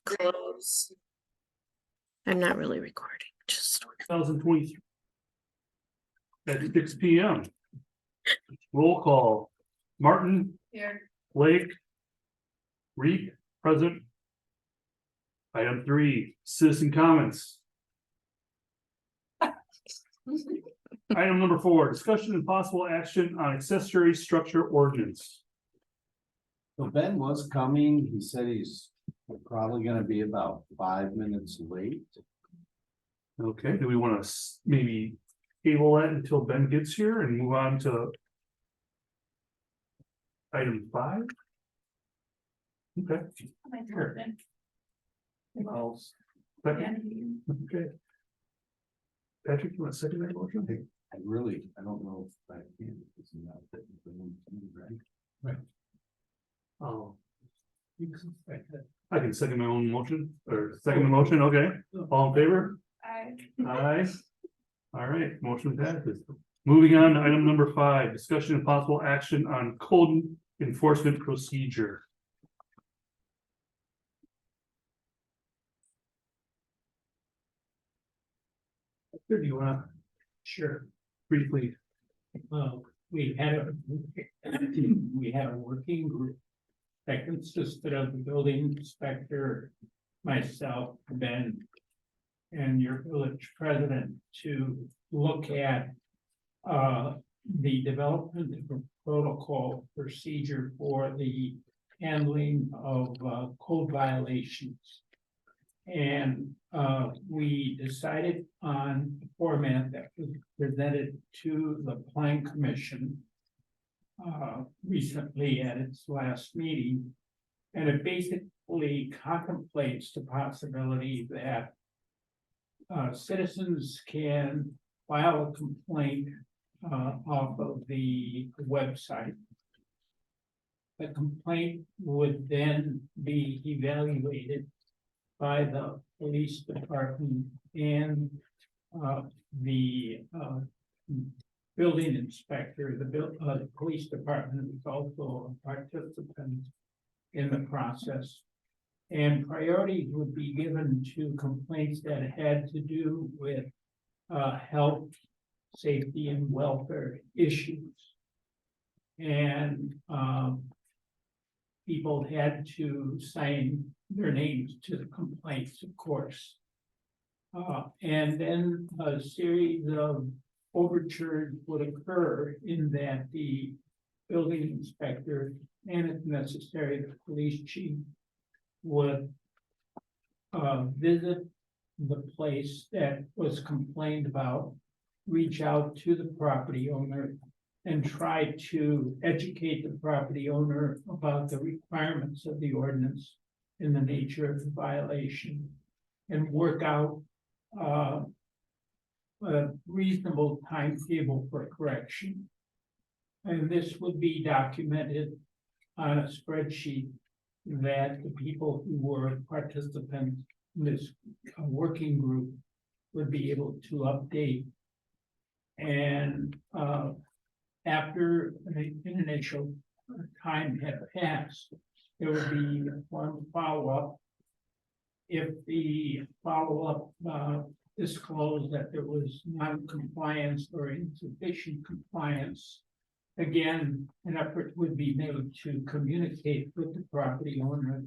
Close. I'm not really recording, just 2023 at 6 p.m. Roll call. Martin. here. Blake. Reed, present. Item 3, citizen comments. Item number 4, discussion and possible action on accessory structure ordinance. So Ben was coming, he said he's probably gonna be about 5 minutes late. Okay, do we want to maybe table that until Ben gets here and move on to item 5? Okay. I'll second. Okay. Patrick, you want to second that motion? I don't know if I can. It's not technically, right? Oh. I can second my own motion, or second the motion, okay, all in favor? Aye. All right, motion passes. Moving on to item number 5, discussion and possible action on code enforcement procedure. Do you wanna? Sure. Briefly. We had a working group that consisted of the building inspector, myself, Ben, and your village president to look at the development of a protocol procedure for the handling of code violations. And we decided on the format that was presented to the Plan Commission recently at its last meeting. And it basically contemplates the possibility that citizens can file a complaint off of the website. The complaint would then be evaluated by the police department and the building inspector. The police department is also a participant in the process. And priority would be given to complaints that had to do with health, safety, and welfare issues. And people had to sign their names to the complaints, of course. And then a series of overtures would occur in that the building inspector and, if necessary, the police chief would visit the place that was complained about, reach out to the property owner, and try to educate the property owner about the requirements of the ordinance and the nature of the violation, and work out a reasonable timetable for correction. And this would be documented on a spreadsheet that the people who were participants in this working group would be able to update. And after an initial time had passed, there would be one follow-up. If the follow-up disclosed that there was non-compliance or insufficient compliance, again, an effort would be made to communicate with the property owner,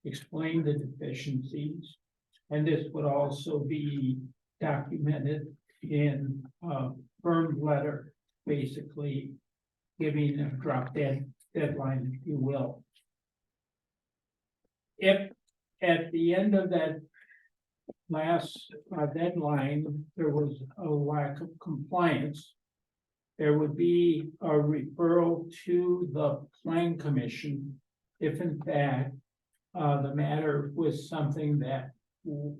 explain the deficiencies, and this would also be documented in a firm letter, basically giving a drop dead deadline, if you will. If at the end of that last deadline, there was a lack of compliance, there would be a referral to the Plan Commission if in fact the matter was something that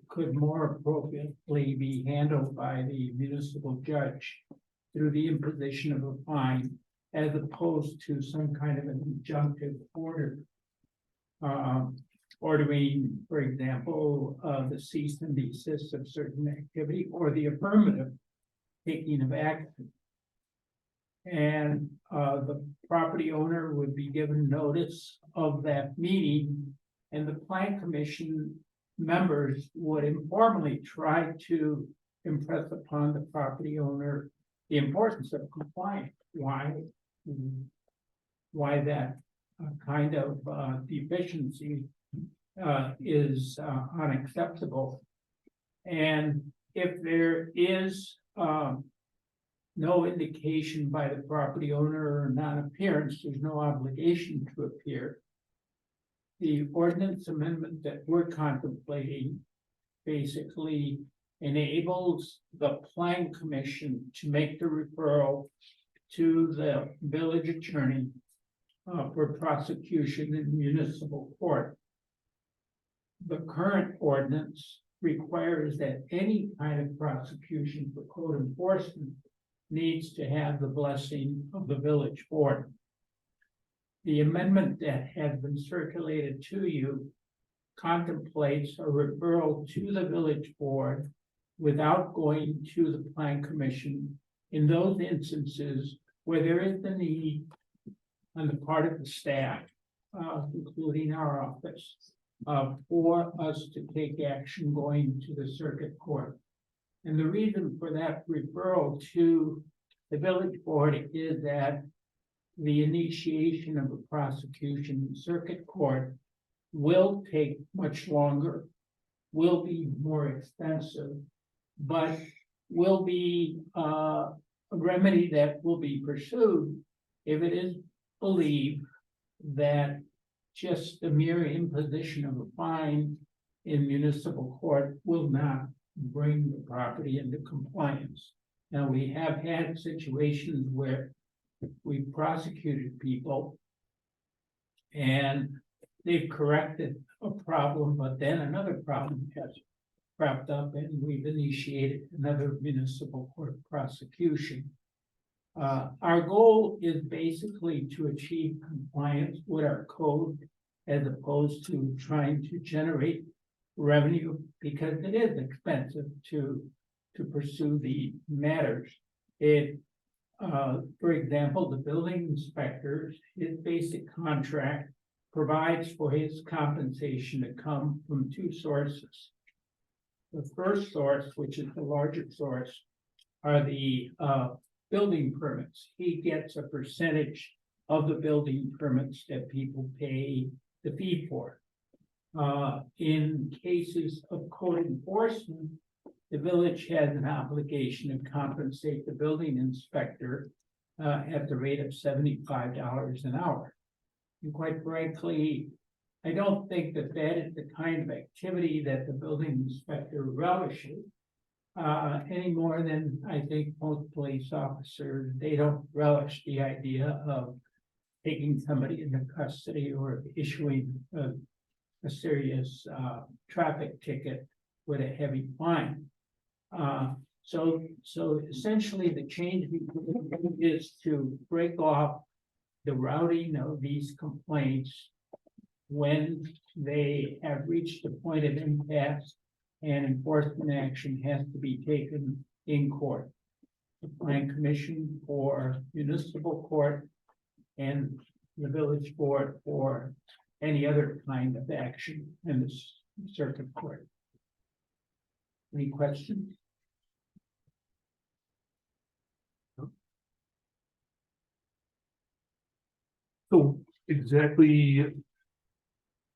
could more appropriately be handled by the municipal judge through the imposition of a fine, as opposed to some kind of an injunctive order. Ordering, for example, the cease and desist of certain activity, or the affirmative taking of action. And the property owner would be given notice of that meeting And the plan commission members would informally try to impress upon the property owner the importance of compliance. Why that kind of deficiency is unacceptable. And if there is no indication by the property owner or non-appearance, there's no obligation to appear. The ordinance amendment that we're contemplating basically enables the plan commission to make the referral to the village attorney for prosecution in municipal court. The current ordinance requires that any kind of prosecution for code enforcement needs to have the blessing of the village board. The amendment that has been circulated to you contemplates a referral to the village board without going to the plan commission in those instances where there is the need on the part of the staff, including our office, for us to take action going to the circuit court. And the reason for that referral to the village board is that the initiation of a prosecution in circuit court will take much longer, will be more expensive, but will be a remedy that will be pursued if it is believed that just the mere imposition of a fine in municipal court will not bring the property into compliance. Now, we have had situations where we prosecuted people and they've corrected a problem, but then another problem has cropped up and we've initiated another municipal court prosecution. Our goal is basically to achieve compliance with our code as opposed to trying to generate revenue, because it is expensive to pursue the matters. For example, the building inspectors, his basic contract provides for his compensation to come from two sources. The first source, which is the larger source, are the building permits. He gets a percentage of the building permits that people pay the fee for. In cases of code enforcement, the village has an obligation to compensate the building inspector at the rate of $75 an hour. And quite frankly, I don't think that that is the kind of activity that the building inspector relishes any more than I think most police officers. They don't relish the idea of taking somebody into custody or issuing a serious traffic ticket with a heavy fine. So essentially the change is to break off the routing of these complaints when they have reached the point of impasse and enforcement action has to be taken in court. The plan commission for municipal court and the village board for any other kind of action in the circuit court. Any questions? So exactly,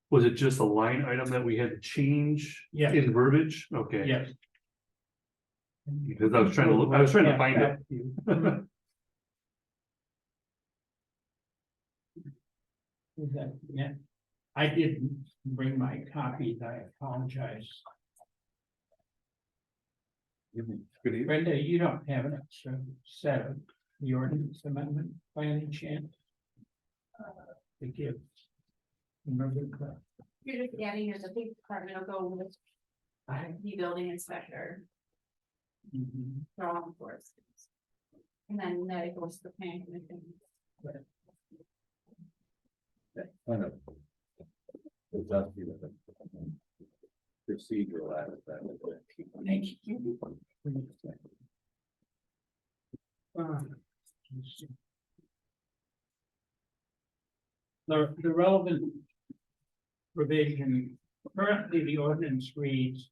was it just a line item that we had to change Yes. in verbiage? Okay. Yes. Because I was trying to look, I was trying to find it. Yeah, I didn't bring my copies, I apologize. Good evening. Brenda, you don't have an extra set of the ordinance amendment by any chance? To give. Remember that? You're just adding as a big department, will go with the building inspector, Mhm. for all enforcement. And then that goes to the plan commission. Kind of. It does be with a procedural aspect. Thank you. The relevant provision, currently the ordinance reads.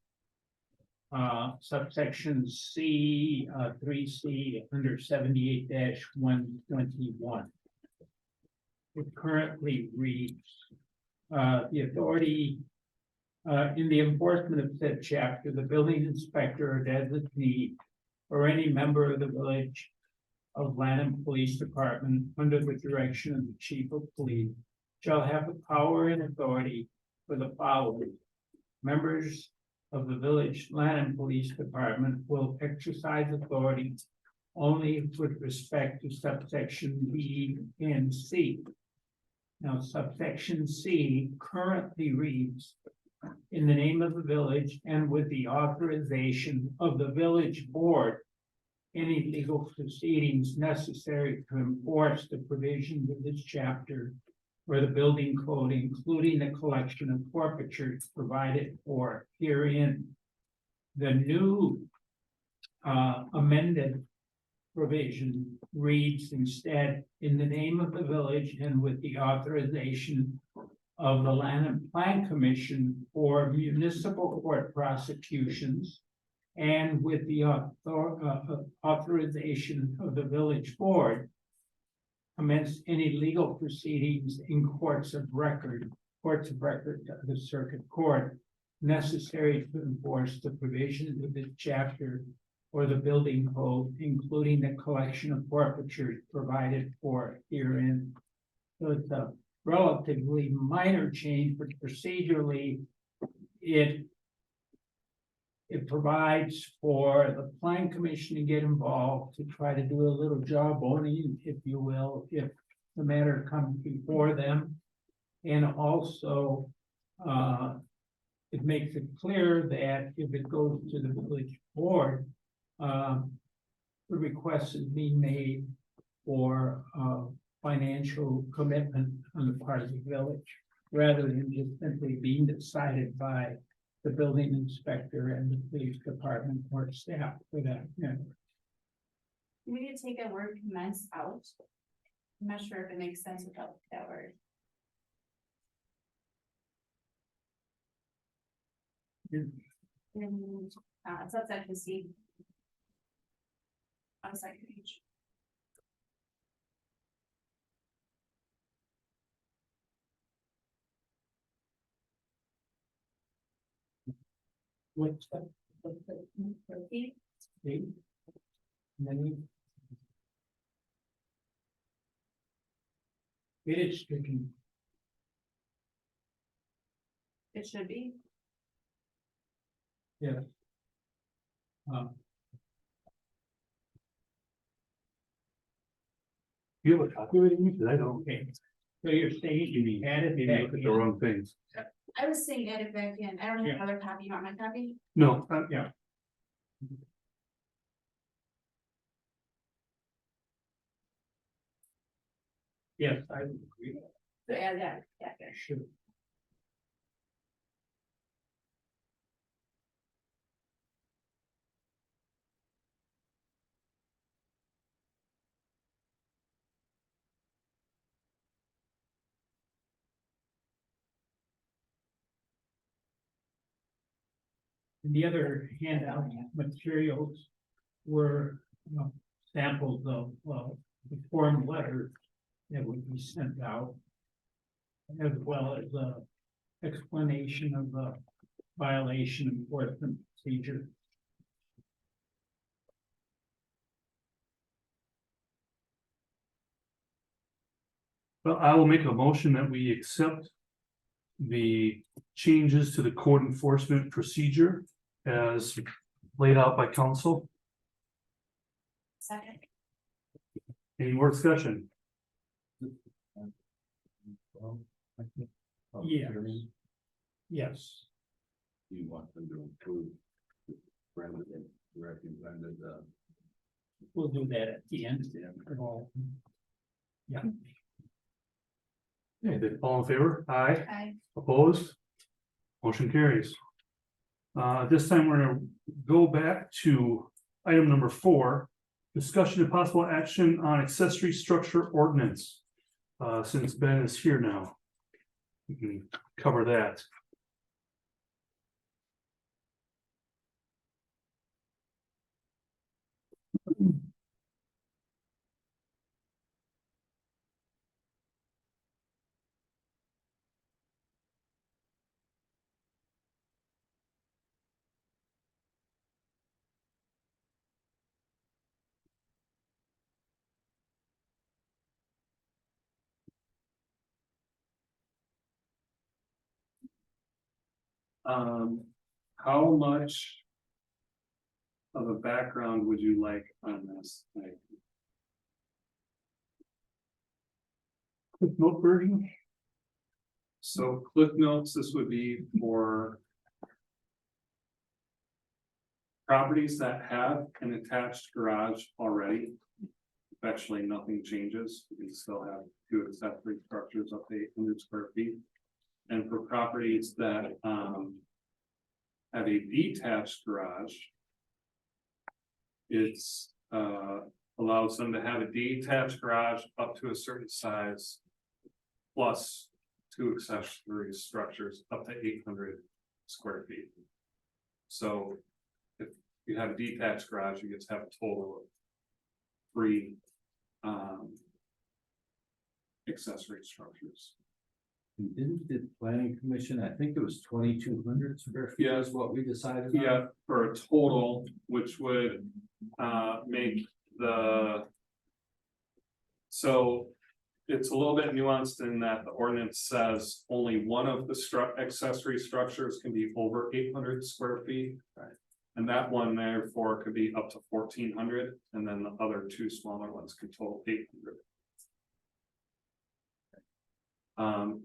Subsection C, 3C under 78-121. It currently reads, the authority. In the enforcement of said chapter, the building inspector or designee or any member of the village of Lanham Police Department under the direction of the chief of police shall have the power and authority for the following. Members of the village Lanham Police Department will exercise authority only with respect to subsection B and C. Now, subsection C currently reads, in the name of the village and with the authorization of the village board, any legal proceedings necessary to enforce the provisions of this chapter or the building code, including the collection of forfeitures provided for herein. The new amended provision reads instead, in the name of the village and with the authorization of the Land and Plan Commission for municipal court prosecutions and with the authorization of the village board, commence any legal proceedings in courts of record of the circuit court necessary to enforce the provisions of this chapter or the building code, including the collection of forfeitures provided for herein. So it's a relatively minor change, but procedurally, it provides for the plan commission to get involved to try to do a little job owning, if you will, if the matter comes before them. And also, it makes it clear that if it goes to the village board, the request is being made for financial commitment on the part of the village, rather than just simply being decided by the building inspector and the police department or staff for that. Yeah. We need to take a word commence out. I'm not sure if it makes sense without that word. And subsection C. On the second page. What's that? C. And then it is stricken. It should be. Yeah. You have a copy of it, Amy? 'Cause I don't. Okay. So you're saying you added Maybe that look at the in. wrong things. I was saying edit back in. I don't have Yeah. another copy. You want my copy? No, Yeah. Yes, I would agree. So add that, yeah. Should. The other handout materials were samples of the form letters that would be sent out, as well as a explanation of the violation enforcement procedure. well, I will make a motion that we accept the changes to the code enforcement procedure as laid out by council. Second. Any more discussion? Yes. Yes, You want them to include recommended, we'll do that at the end. of all. Yeah, Okay, then all in favor? Aye. Aye. Opposed? Motion carries. This time we're gonna go back to item number 4. Discussion of possible action on accessory structure ordinance. Since Ben is here now. We can cover that. How much of a background would you like on this? Like, quick note version? So Cliff Notes, this would be for properties that have an attached garage already. Actually, nothing changes. We can still have 2 accessory structures up to 800 square feet. And for properties that have a detached garage, it's allows them to have a detached garage up to a certain size, plus 2 accessory structures up to 800 square feet. So if you have a detached garage, you get to have a total of 3 accessory structures. And didn't the planning commission, I think it was 2,200 square feet Yeah. is what we decided on? Yeah, for a total, which would make the. So it's a little bit nuanced in that the ordinance says only one of the accessory structures can be over 800 square feet. Right. And that one therefore could be up to 1,400, and then the other 2 smaller ones could total 800.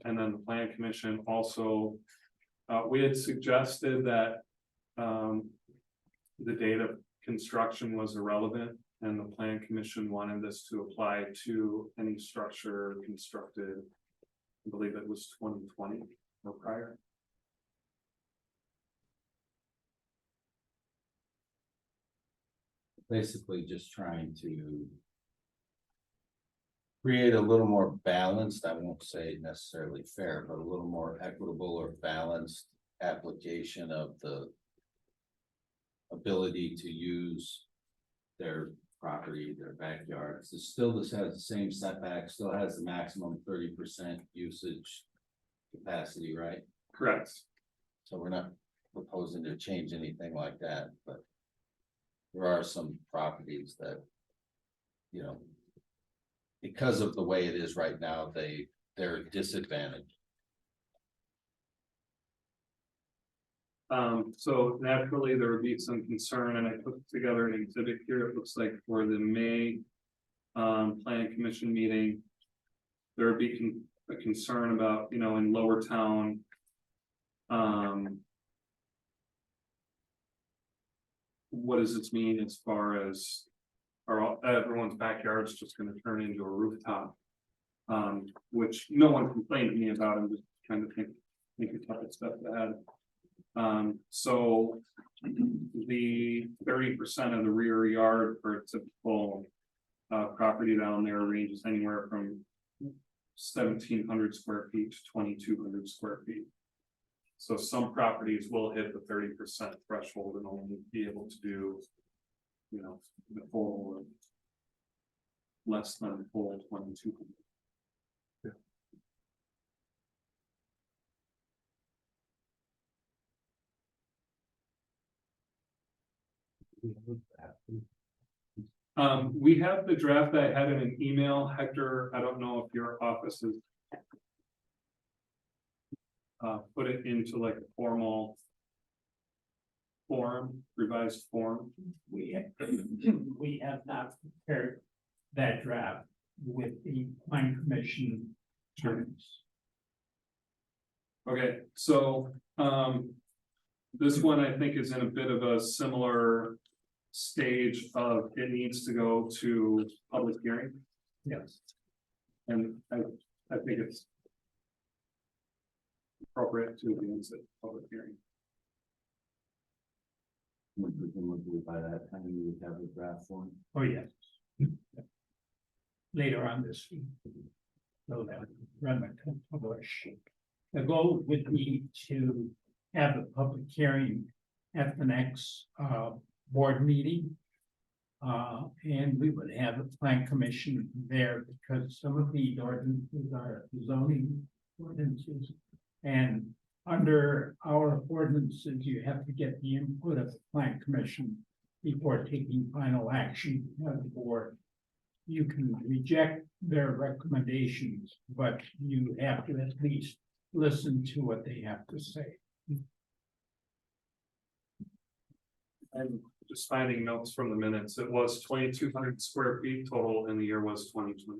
And then the plan commission also, we had suggested that the date of construction was irrelevant, and the plan commission wanted this to apply to any structure constructed, I believe it was 2020 or prior. Basically just trying to create a little more balanced, I won't say necessarily fair, but a little more equitable or balanced application of the ability to use their property, their backyards. This has the same setback, still has the maximum 30% usage capacity, right? Correct. So we're not proposing to change anything like that, but there are some properties that, you know, because of the way it is right now, they're disadvantaged. So naturally, there would be some concern, and I put together an exhibit here. It looks like for the May plan commission meeting, there would be a concern about, you know, in Lower Town. What does this mean as far as everyone's backyard's just going to turn into a rooftop? Which no one complained to me about. I'm just kind of think a couple steps ahead. So the 30% of the rear yard for a typical property down there ranges anywhere from 1,700 square feet to 2,200 square feet. So some properties will hit the 30% threshold and only be able to do, you know, the full or less than the full 2,200. We have the draft I had in an email. Hector, I don't know if your office is put it into like a formal form, revised form. We have not prepared that draft with the plan commission terms. Okay, so this one I think is in a bit of a similar stage of it needs to go to public hearing. Yes. And I think it's appropriate to advance it to public hearing. Presumably by that time you would have a draft form. Oh, yes. Later on this week. So that Rema can publish The goal would be to have a public hearing at the next board meeting. And we would have a plan commission there because some of the ordinances are zoning ordinances. And under our ordinances, you have to get the input of the plan commission before taking final action as a board. You can reject their recommendations, but you have to at least listen to what they have to say. I'm just finding notes from the minutes. It was 2,200 square feet total and the year was 2020.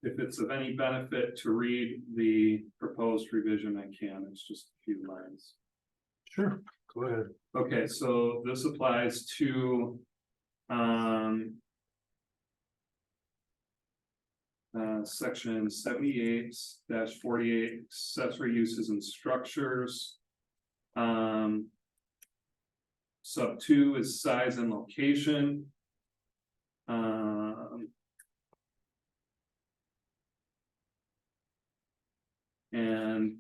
If it's of any benefit to read the proposed revision, I can. It's just a few lines. Sure, go ahead. Okay, so this applies to section 78-48 accessory uses and structures. Sub 2 is size and location. And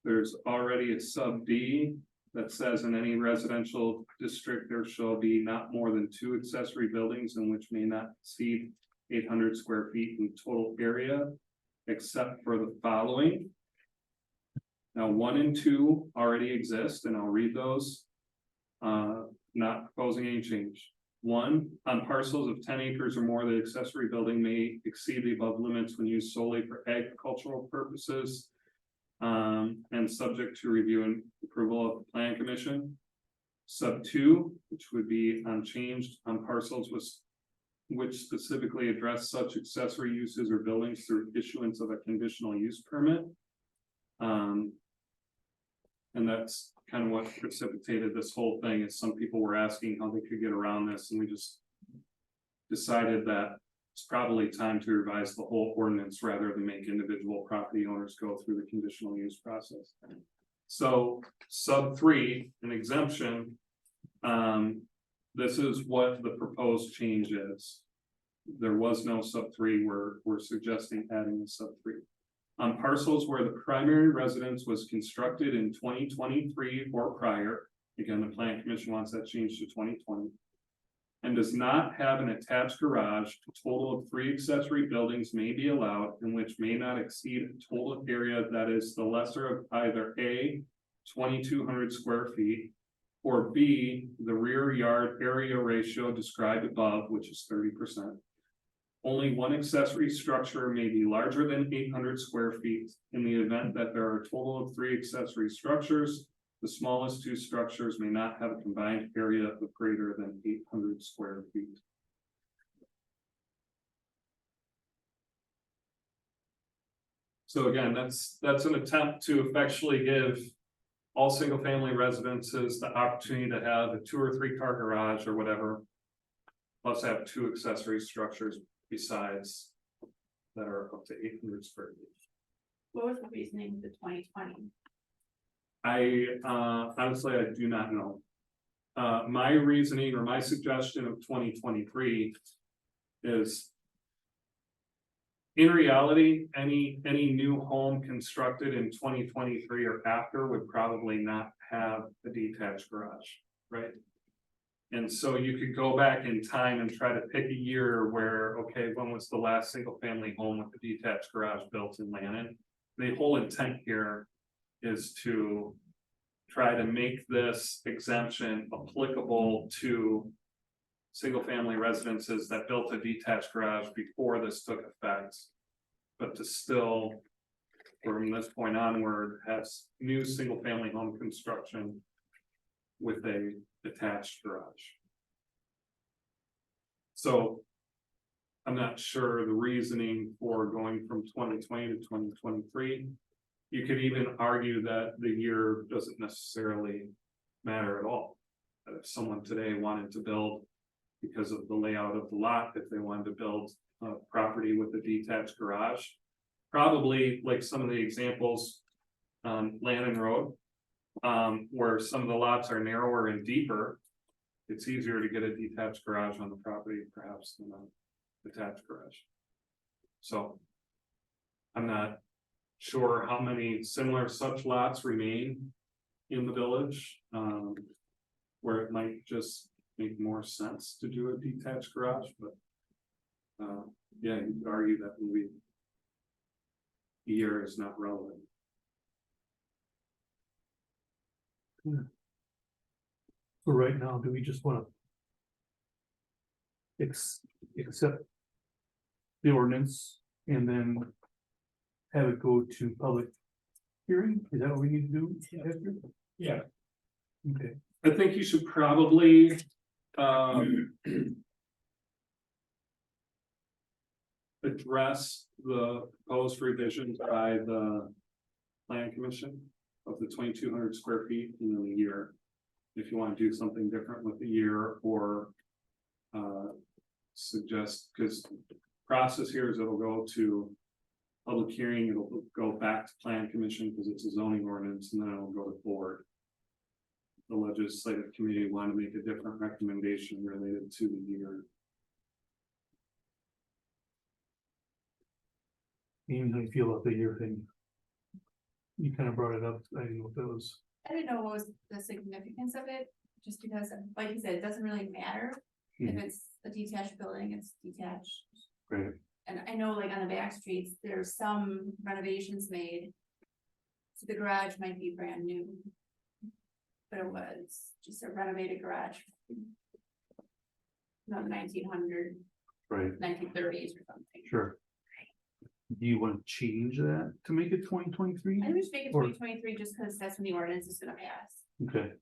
there's already a sub D that says in any residential district, there shall be not more than 2 accessory buildings in which may not exceed 800 square feet in total area, except for the following. Now, 1 and 2 already exist, and I'll read those. Not proposing any change. 1, on parcels of 10 acres or more, the accessory building may exceed the above limits when used solely for agricultural purposes. And subject to review and approval of the plan commission. Sub 2, which would be unchanged on parcels which specifically address such accessory uses or buildings through issuance of a conditional use permit. And that's kind of what precipitated this whole thing, is some people were asking how they could get around this, and we just decided that it's probably time to revise the whole ordinance rather than make individual property owners go through the conditional use process. So sub 3, an exemption, this is what the proposed change is. There was no sub 3, we're suggesting adding a sub 3. On parcels where the primary residence was constructed in 2023 or prior, again, the plan commission wants that changed to 2020, and does not have an attached garage, a total of 3 accessory buildings may be allowed, in which may not exceed a total area that is the lesser of either A, 2,200 square feet, or B, the rear yard area ratio described above, which is 30%. Only 1 accessory structure may be larger than 800 square feet. In the event that there are a total of 3 accessory structures, the smallest 2 structures may not have a combined area of greater than 800 square feet. So again, that's an attempt to effectually give all single family residences the opportunity to have a 2 or 3 car garage or whatever, plus have 2 accessory structures besides that are up to 800 square feet. What was the reasoning for 2020? Honestly, I do not know. My reasoning or my suggestion of 2023 is, in reality, any new home constructed in 2023 or after would probably not have a detached garage, right? And so you could go back in time and try to pick a year where, okay, when was the last single family home with a detached garage built in Lannon? The whole intent here is to try to make this exemption applicable to single family residences that built a detached garage before this took effect, but to still, from this point onward, have new single family home construction with a attached garage. So I'm not sure the reasoning for going from 2020 to 2023. You could even argue that the year doesn't necessarily matter at all. That if someone today wanted to build, because of the layout of the lot, if they wanted to build a property with a detached garage, probably like some of the examples on Lannon Road, where some of the lots are narrower and deeper, it's easier to get a detached garage on the property perhaps than a attached garage. So. I'm not sure how many similar such lots remain in the village, where it might just make more sense to do a detached garage, but. Yeah, you could argue that maybe. The year is not relevant. So right now, do we just wanna accept the ordinance and then have it go to public hearing? Is that what we need to do? Hector? Yeah. Okay, I think you should probably, address the proposed revisions by the plan commission of the 2,200 square feet in a year. If you want to do something different with the year or suggest, because process here is it'll go to public hearing, it'll go back to plan commission because it's a zoning ordinance, and then it'll go to board. The legislative committee want to make a different recommendation related to the year. Ian, how do you feel about the year thing? You kind of brought it up, I didn't know if that was, I didn't know what was the significance of it, just because, like you said, it doesn't really matter. If Mhm. it's a detached building, it's detached. right, And I know like on the back streets, there's some renovations made. So the garage might be brand new. But it was just a renovated garage. Not 1900, right, 1930s or something. sure. Do you want to change that to make it 2023? I think we should make it Or- 2023 just because that's when the ordinance is gonna pass. Okay.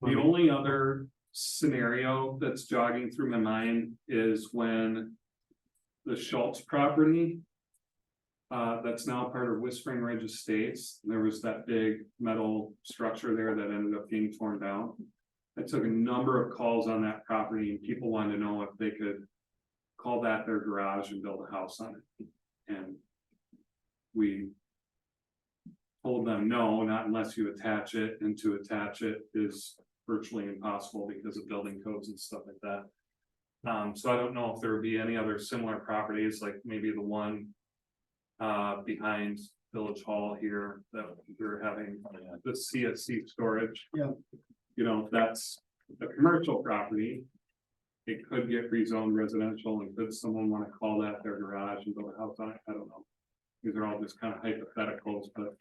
The only other scenario that's jogging through my mind is when the Schultz property. That's now part of Whispering Ridge Estates. There was that big metal structure there that ended up being torn down. I took a number of calls on that property and people wanted to know if they could call that their garage and build a house on it. And we told them, no, not unless you attach it, and to attach it is virtually impossible because of building codes and stuff like that. So I don't know if there would be any other similar properties, like maybe the one behind Village Hall here that we're having the CSC storage. Yeah. You know, that's a commercial property. It could get rezoned residential, and could someone want to call that their garage and build a house on it? I don't know. These are all just kind of hypotheticals, but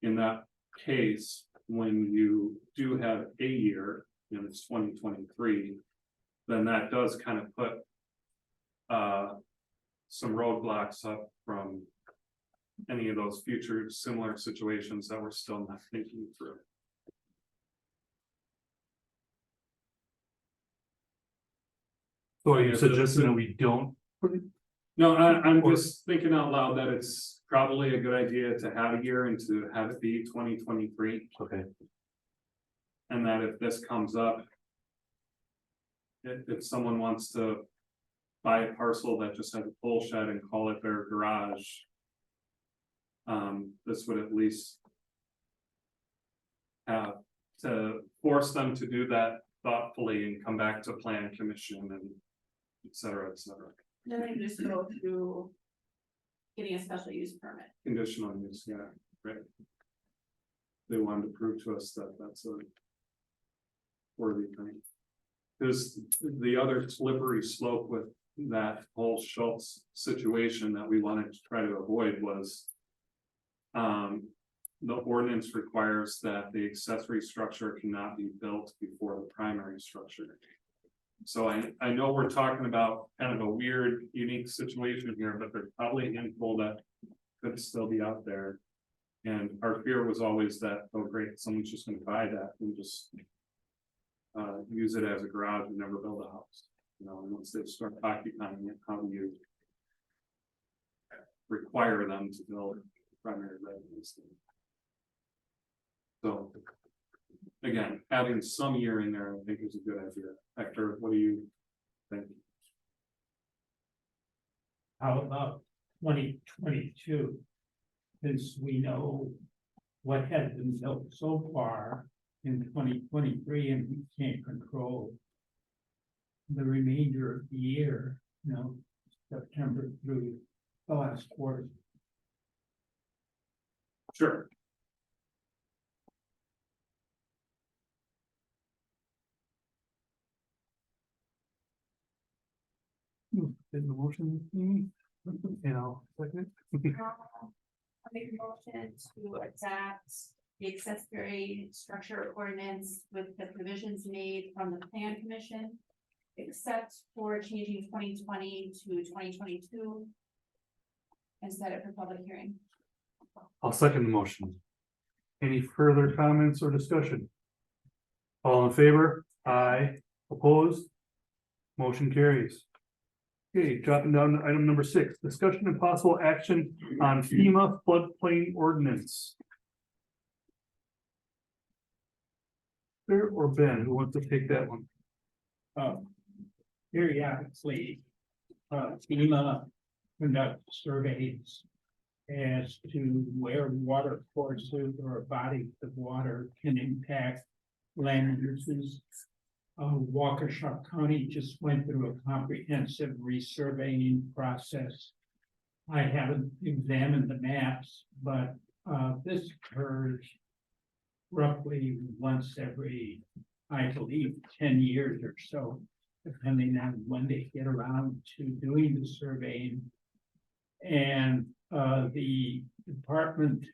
in that case, when you do have a year, and it's 2023, then that does kind of put some roadblocks up from any of those future similar situations that we're still not thinking through. So are you Yeah, suggesting that we don't? put it? No, I'm Or- just thinking out loud that it's probably a good idea to have a year and to have it be 2023, Okay, and that if this comes up. If someone wants to buy a parcel that just has a pole shed and call it their garage. This would at least. Have to force them to do that thoughtfully and come back to plan commission and et cetera, et cetera. Then they just go through. Getting a special use permit. Conditional use, yeah, right. They wanted to prove to us that that's a. Worthy thing. Because the other slippery slope with that whole Schultz situation that we wanted to try to avoid was. The ordinance requires that the accessory structure cannot be built before the primary structure. So I know we're talking about kind of a weird, unique situation here, but there's probably a handful that could still be out there. And our fear was always that, oh great, someone's just gonna buy that and just. Use it as a garage and never build a house, you know, and once they start occupying it, how do you? Require them to build primary residence. So. Again, having some year in there, I think is a good idea. Hector, what do you think? How about 2022? Since we know what has been built so far in 2023 and we can't control the remainder of the year, September through the last quarter. Sure. In the motion, and I'll second it. I'll make a motion to adapt the accessory structure ordinance with the provisions made from the plan commission. Except for changing 2020 to 2022. And set it for public hearing. I'll second the motion. Any further comments or discussion? All in favor? Aye. Opposed? Motion carries. Okay, dropping down to item number 6, discussion and possible action on FEMA floodplain ordinance. Claire or Ben, who wants to take that one? Periodically, FEMA conducts surveys as to where water courses or bodies of water can impact land uses. Waukesha County just went through a comprehensive resurveying process. I haven't examined the maps, but this occurs roughly once every, I believe, 10 years or so, depending on when they get around to doing the surveying. And the Department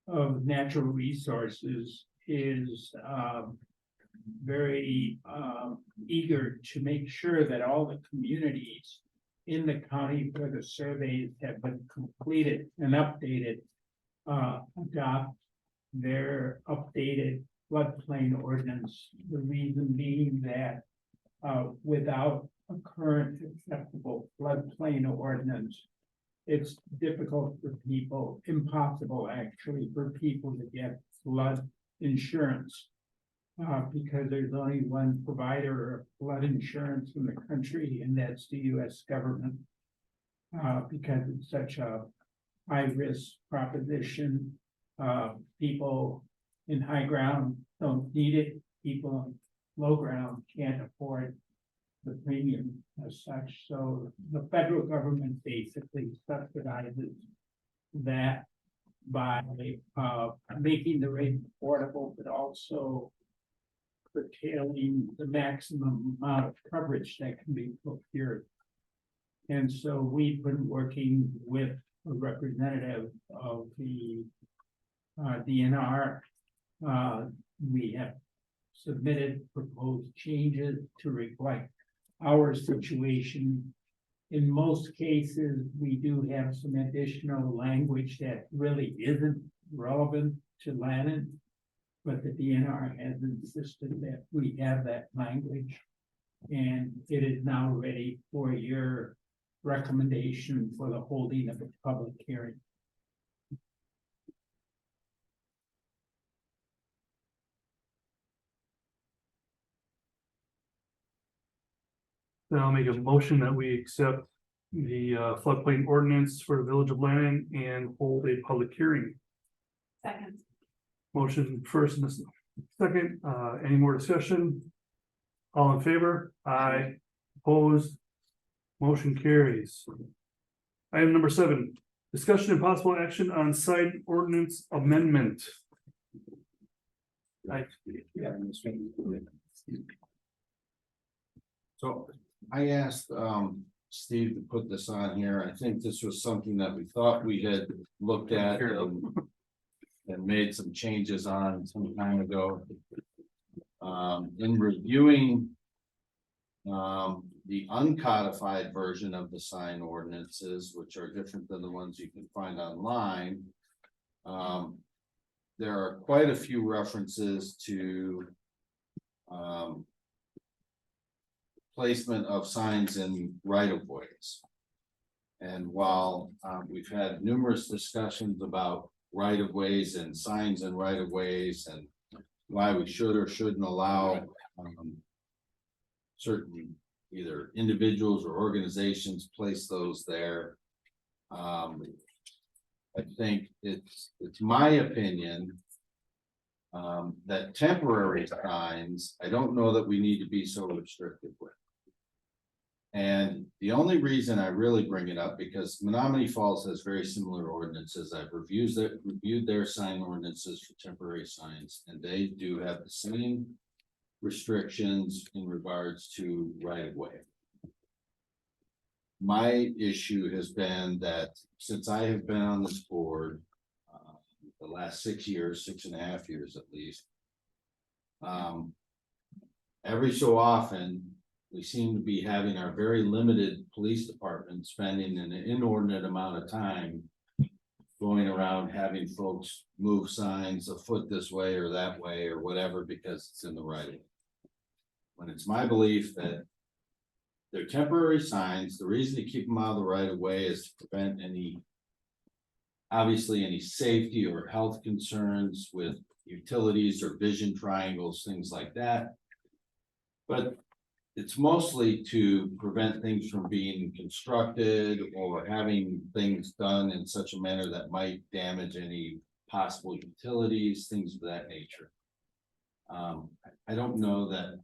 of Natural Resources is very eager to make sure that all the communities in the county where the surveys have been completed and updated adopt their updated floodplain ordinance. The reason being that without a current acceptable floodplain ordinance, it's difficult for people, impossible actually, for people to get flood insurance. Because there's only one provider of flood insurance in the country, and that's the US government. Because it's such a high risk proposition. People in high ground don't need it, people in low ground can't afford the premium as such. So the federal government basically subsidizes that by making the rate affordable, but also curtailing the maximum amount of coverage that can be procured. And so we've been working with a representative of the DNR. We have submitted proposed changes to reflect our situation. In most cases, we do have some additional language that really isn't relevant to Lannon. But the DNR has insisted that we have that language. And it is now ready for your recommendation for the holding of a public hearing. Then I'll make a motion that we accept the floodplain ordinance for the village of Lannon and hold a public hearing. Second. Motion first and second, any more discussion? All in favor? Aye. Opposed? Motion carries. Item number 7, discussion and possible action on sign ordinance amendment. So I asked Steve to put this on here. I think this was something that we thought we had looked at and made some changes on some time ago. In reviewing the uncodified version of the sign ordinances, which are different than the ones you can find online, there are quite a few references to placement of signs in right-of-ways. And while we've had numerous discussions about right-of-ways and signs in right-of-ways and why we should or shouldn't allow certain either individuals or organizations place those there. I think it's my opinion that temporary signs, I don't know that we need to be so restrictive with. And the only reason I really bring it up, because Menominee Falls has very similar ordinances. I've reviewed their sign ordinances for temporary signs, and they do have the same restrictions in regards to right of way. My issue has been that since I have been on this board, the last 6 years, 6.5 years at least. Every so often, we seem to be having our very limited police department spending an inordinate amount of time going around having folks move signs a foot this way or that way or whatever because it's in the right of way. When it's my belief that they're temporary signs, the reason to keep them out of the right of way is to prevent any, obviously any safety or health concerns with utilities or vision triangles, things like that. But it's mostly to prevent things from being constructed or having things done in such a manner that might damage any possible utilities, things of that nature. I don't know that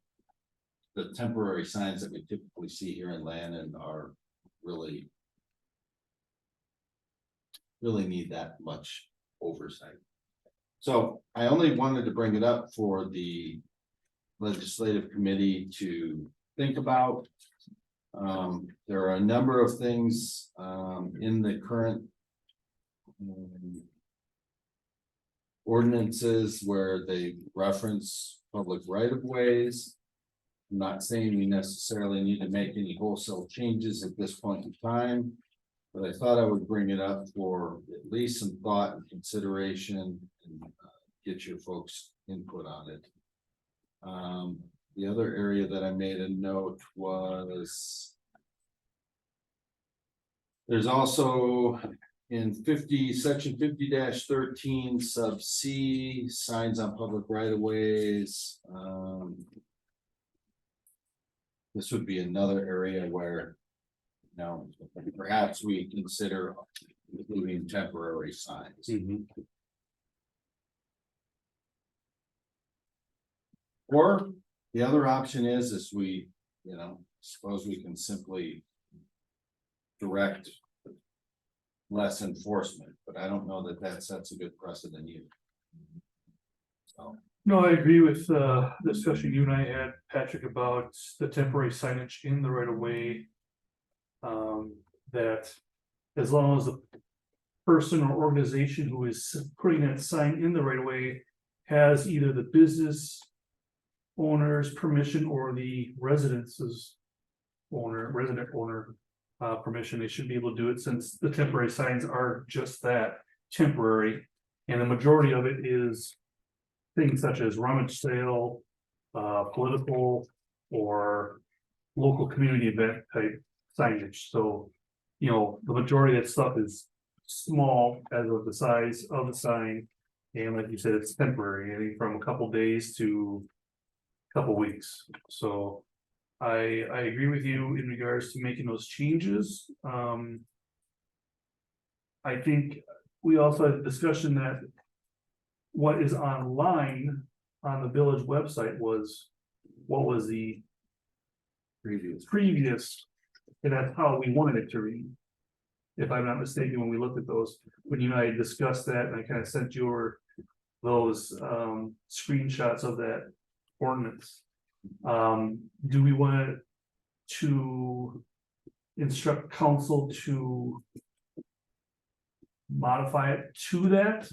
the temporary signs that we typically see here in Landon are really need that much oversight. So I only wanted to bring it up for the legislative committee to think about. There are a number of things in the current ordinances where they reference public right-of-ways. I'm not saying we necessarily need to make any wholesale changes at this point in time, but I thought I would bring it up for at least some thought and consideration and get your folks' input on it. The other area that I made a note was there's also in section 50-13 sub C, signs on public right-of-ways. This would be another area where, you know, perhaps we consider including temporary signs. Or the other option is we, you know, suppose we can simply direct less enforcement, but I don't know that that sets a good precedent either. So. No, I agree with the discussion you and I had, Patrick, about the temporary signage in the right of way. That as long as the person or organization who is putting that sign in the right of way has either the business owner's permission or the resident owner permission, they should be able to do it, since the temporary signs are just that, temporary, and the majority of it is things such as rummage sale, political or local community event type signage. So, you know, the majority of that stuff is small as of the size of the sign, and like you said, it's temporary, anything from a couple days to a couple weeks. So I agree with you in regards to making those changes. I think we also had a discussion that what is online on the village website was what was the previous, and that's how we wanted it to read. If I'm not mistaken, when we looked at those, when you and I discussed that, and I kind of sent you those screenshots of that ordinance. Do we want to instruct council to modify it to that,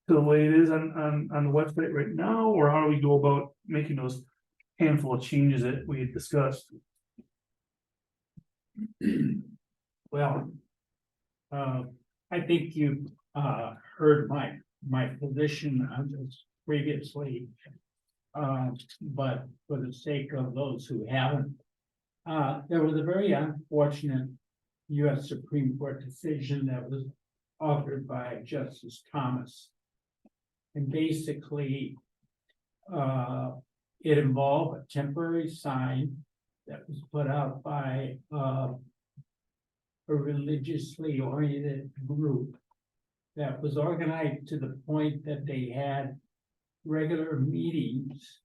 to the way it is on the website right now, or how do we go about making those handful of changes that we had discussed? Well, I think you heard my position on this previously. But for the sake of those who haven't, there was a very unfortunate U.S. Supreme Court decision that was authored by Justice Thomas. And basically, it involved a temporary sign that was put out by a religiously oriented group that was organized to the point that they had regular meetings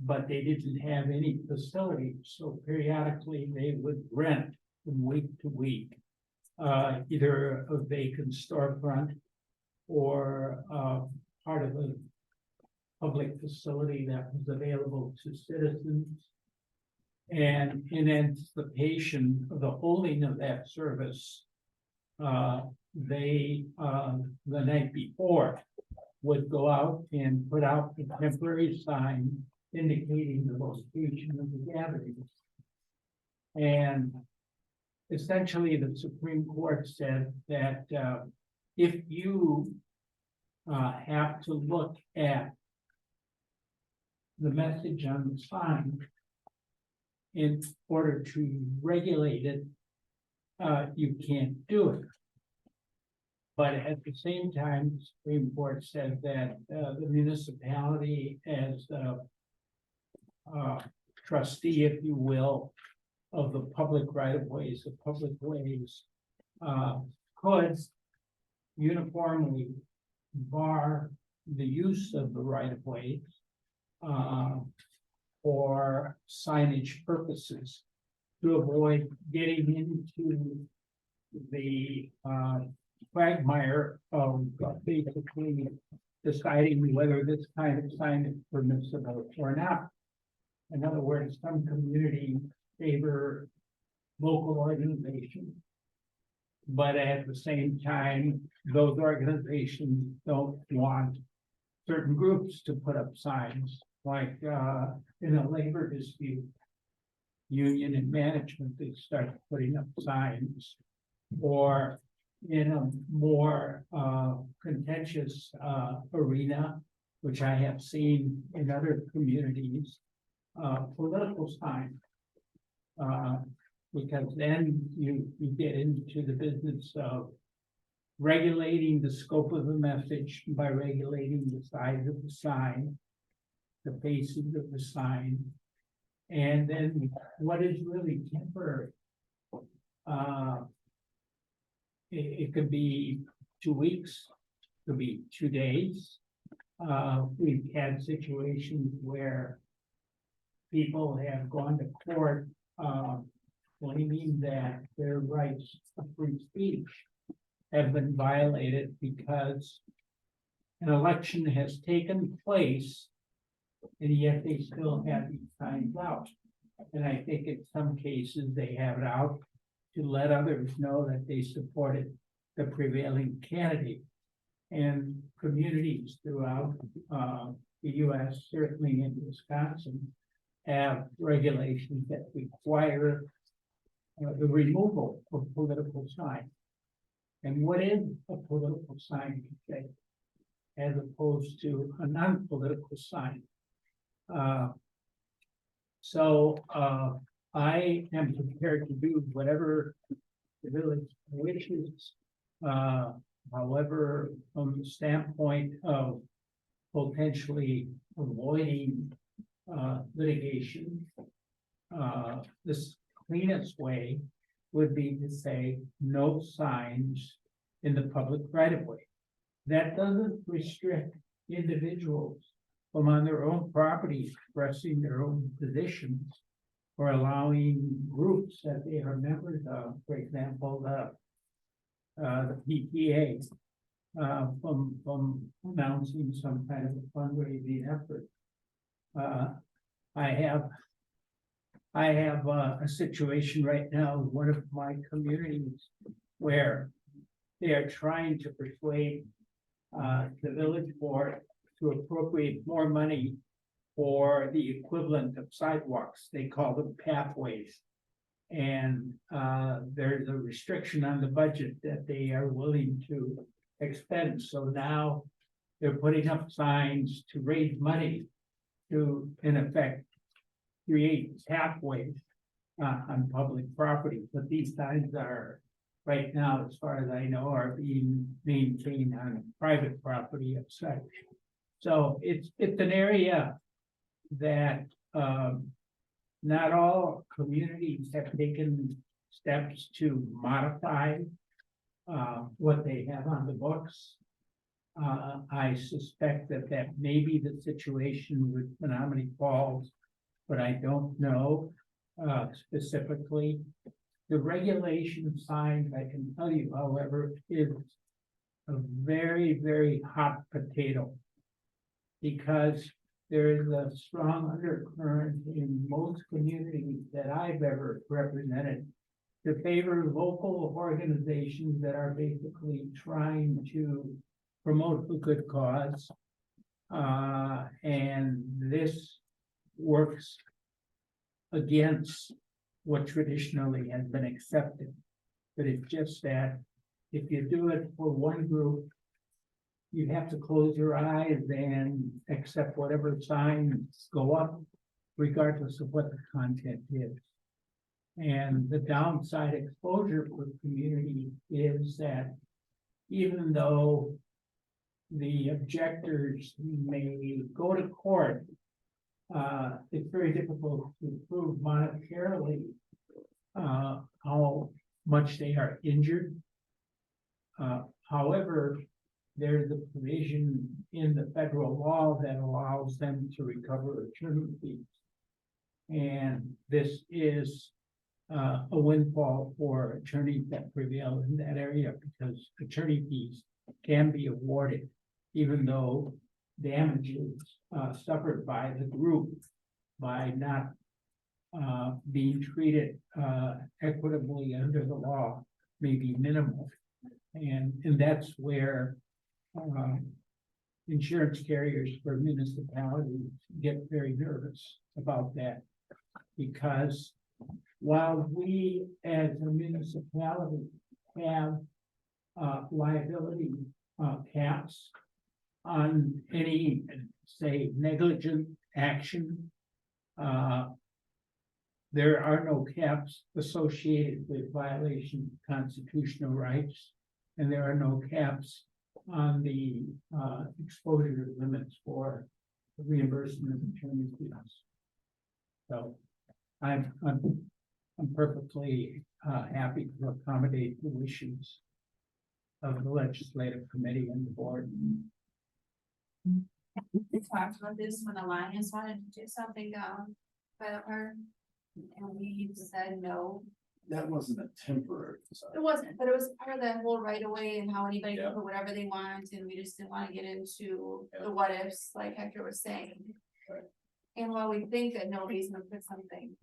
but they didn't have any facilities, so periodically they would rent from week to week. Either a vacant storefront or part of a public facility that was available to citizens. And in anticipation of the holding of that service, they, the night before, would go out and put out a temporary sign indicating the location of the gatherings. And essentially, the Supreme Court said that if you have to look at the message on the sign in order to regulate it, you can't do it. But at the same time, the Supreme Court said that the municipality, as trustee, if you will, of the public right-of-ways, could uniformly bar the use of the right-of-ways for signage purposes to avoid getting into the quagmire of basically deciding whether this kind of sign is permissible or not. In other words, some communities favor local organizations, but at the same time, those organizations don't want certain groups to put up signs, like in a labor dispute, union and management, they start putting up signs, or in a more contentious arena, which I have seen in other communities, political signs. Because then you get into the business of regulating the scope of the message by regulating the size of the sign, the facing of the sign, and then what is really temporary. It could be 2 weeks, it could be 2 days. We've had situations where people have gone to court claiming that their rights of free speech have been violated because an election has taken place and yet they still have these signs out. And I think in some cases they have it out to let others know that they supported the prevailing candidate. And communities throughout the US, certainly in Wisconsin, have regulations that require the removal of political signs. And what is a political sign today, as opposed to a non-political sign? So I am prepared to do whatever the village wishes. However, from the standpoint of potentially avoiding litigation, this cleanest way would be to say no signs in the public right-of-way. That doesn't restrict individuals from on their own property expressing their own positions or allowing groups that they are members of, for example, the PTA, from announcing some kind of a fundraising effort. I have a situation right now in one of my communities where they are trying to persuade the village board to appropriate more money for the equivalent of sidewalks. They call them pathways. And there's a restriction on the budget that they are willing to expend. So now they're putting up signs to raise money to, in effect, create pathways on public property. But these signs are, right now, as far as I know, are being maintained on private property of such. So it's an area that not all communities have taken steps to modify what they have on the books. I suspect that that may be the situation with Menominee Falls, but I don't know specifically. The regulation signs, I can tell you, however, is a very, very hot potato. Because there is a strong undercurrent in most communities that I've ever represented to favor local organizations that are basically trying to promote the good cause. And this works against what traditionally has been accepted. But it's just that if you do it for one group, you have to close your eyes and accept whatever signs go up, regardless of what the content is. And the downside exposure for the community is that even though the objectors may go to court, it's very difficult to prove monetarily how much they are injured. However, there's a provision in the federal law that allows them to recover attorney fees. And this is a windfall for attorneys that prevail in that area, because attorney fees can be awarded even though damages suffered by the group by not being treated equitably under the law may be minimal. And that's where insurance carriers for municipalities get very nervous about that, because while we as a municipality have liability caps on any, say, negligent action, there are no caps associated with violation of constitutional rights, and there are no caps on the exposure limits for reimbursement of attorney fees. So I'm perfectly happy to accommodate the wishes of the legislative committee and the board. We talked about this when Alliance wanted to do something by the park, and we said no. That wasn't a temporary. It wasn't, but it was part of that whole right of way and how anybody Yeah. can put whatever they want, and we just didn't wanna get into the what ifs, like Hector was saying. Right. And while we think that nobody's gonna put something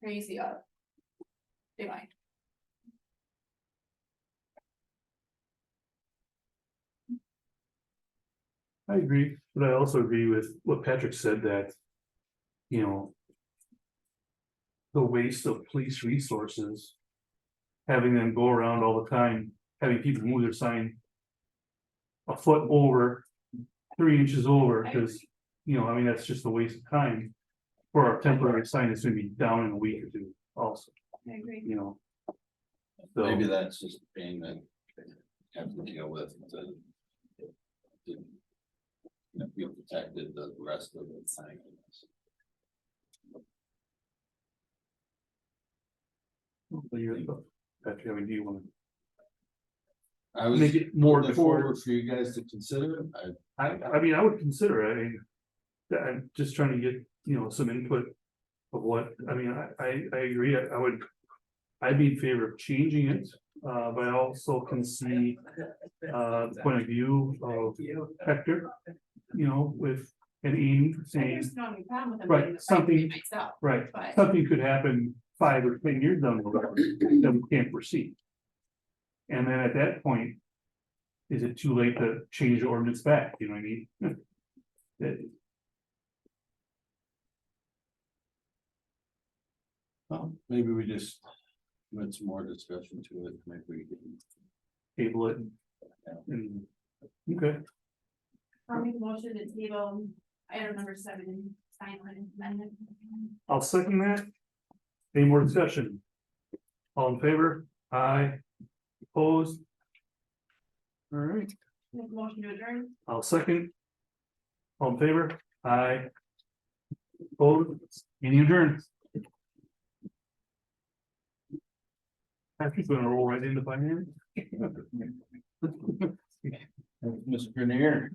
crazy up, they might. I agree, but I also agree with what Patrick said, that, you know, the waste of police resources, having them go around all the time, having people move their sign a foot over, 3 inches over, because, you know, I mean, that's just a waste of time for our temporary sign that's gonna be down in a week or two also, I agree. you know. So, Maybe that's just a pain that they have to deal with to you know, feel protected the rest of the time. Patrick, I mean, do you want I to was make it more looking before? forward for you guys to consider. I mean, I would consider it. I mean, I'm just trying to get, you know, some input of what, I mean, I agree. I'd be in favor of changing it, but I also can see the point of view of Hector, you know, with an Amy I saying, just don't have any problem with them. Right, doing the something- thing myself, right, but something could happen 5 or 10 years down the road that we can't foresee. And then at that point, is it too late to change the ordinance back? You know what I mean? That- Well, maybe we just went some more discussion to it, maybe we can. Table it. And, okay, I'll make a motion to table item number 7, sign ordinance amendment. I'll second that. Any more discussion? All in favor? Aye. Opposed? All right, Make a motion to adjourn. I'll second. All in favor? Aye. Opposed? Any adjourned? Patrick's gonna roll right into finance. Mr. Grenier.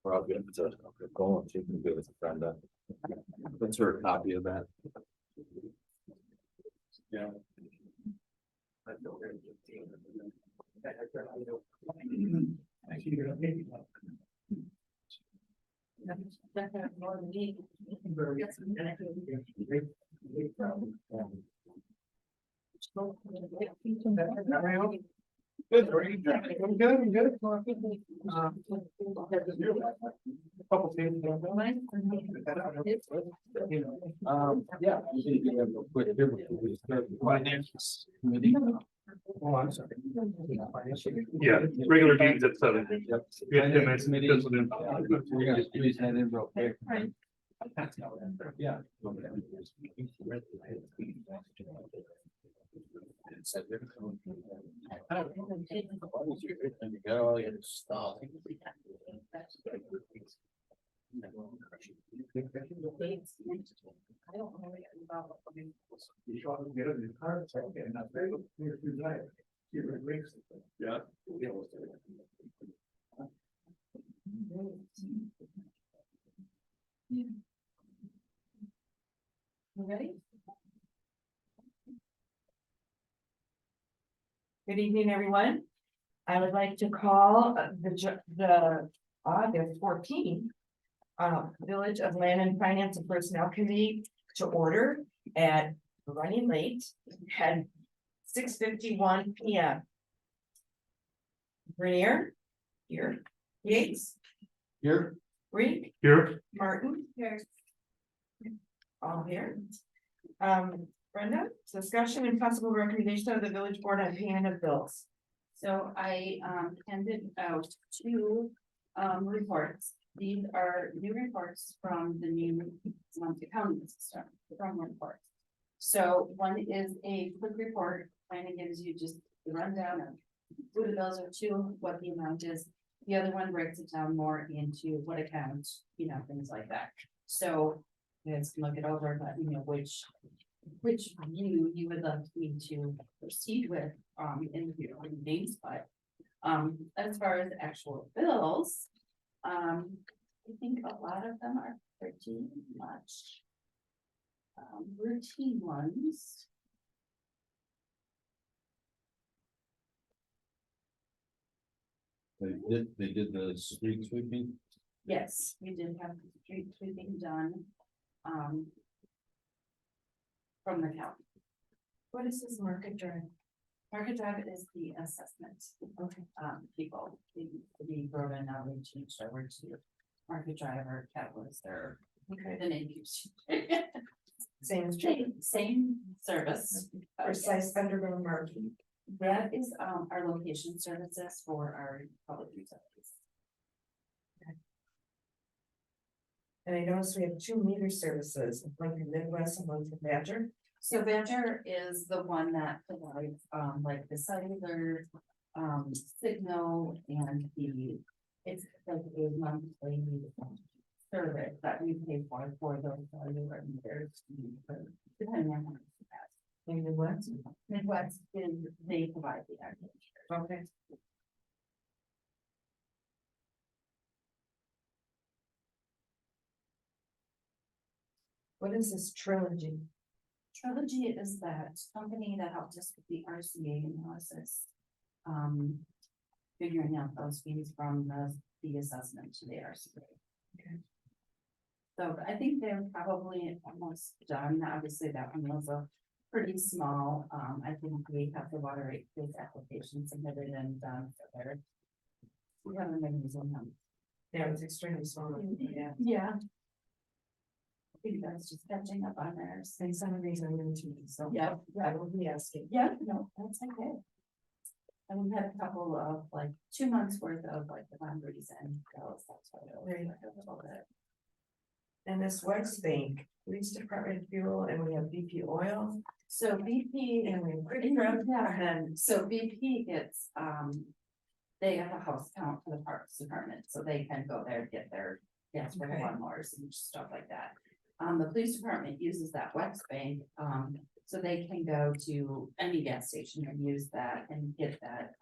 Rob, you have to go and she can give us a friend. That's her a copy of that. Yeah. Good, are you? I'm good, I'm good. Couple things. Yeah. Finance committee. Oh, I'm sorry. Yeah, regular meetings at 7. Yep. We have 10 minutes. Committee. Just with him. We're gonna squeeze that in real quick. Yeah. And you got all your stuff. Yeah. You ready? Good evening, everyone. I would like to call the August 14th Village of Land and Finance and Personnel Committee to order at running late at 6:51 p.m. Grenier, here, Yates, Here. Reed, Here, Martin, Here. all here. Brenda, discussion and possible recommendation of the village board on payment of bills. So I handed out 2 reports. These are new reports from the new accounting system, from reports. So one is a quick report, kind of gives you just the rundown of who the bills are to, what the amount is. The other one breaks it down more into what account, things like that. So let's look it over, but which view you would like me to proceed with in the meetings, but as far as actual bills, I think a lot of them are pretty much routine ones. They did the street sweeping. Yes, we did have the street sweeping done from the county. What is this market drive? Market Drive is the assessment. Okay. People, the Berlin outreach each over to Market Drive or Catalyst or Okay. the name keeps. Same as Same service. precise underground marking. That is our location services for our public utilities. And I noticed we have 2 meter services, one for Midwest and one for Badger. So Badger is the one that provides like the cellular signal and it's like a monthly service that we pay for those cellular meters. Depending on how much you have. And Midwest. Midwest is, they provide the actual. Okay. What is this trilogy? Trilogy is that company that helped us with the RCA analysis. Figuring out those fees from the assessment to the RCA. Okay. So I think they're probably almost done. Obviously, that one was a pretty small. I think we have the water rate base application submitted and done. So we haven't been using them. Yeah, it's extremely small. Yeah. Yeah. I think that's just catching up on theirs. And some of these are new to me, so. Yeah, I will be asking. yeah, no, that's okay. And we had a couple of like 2 months worth of like the boundaries and bills. That's why it was Right. like a little bit. And this Wex Bank, Police Department fuel, and we have BP oil, So BP and we have pretty and so BP gets, they have a house count for the Parks Department, so they can go there, get their Yes, for the Okay. lawnmowers and stuff like that. The police department uses that Wex bank, so they can go to any gas station and use that and get that,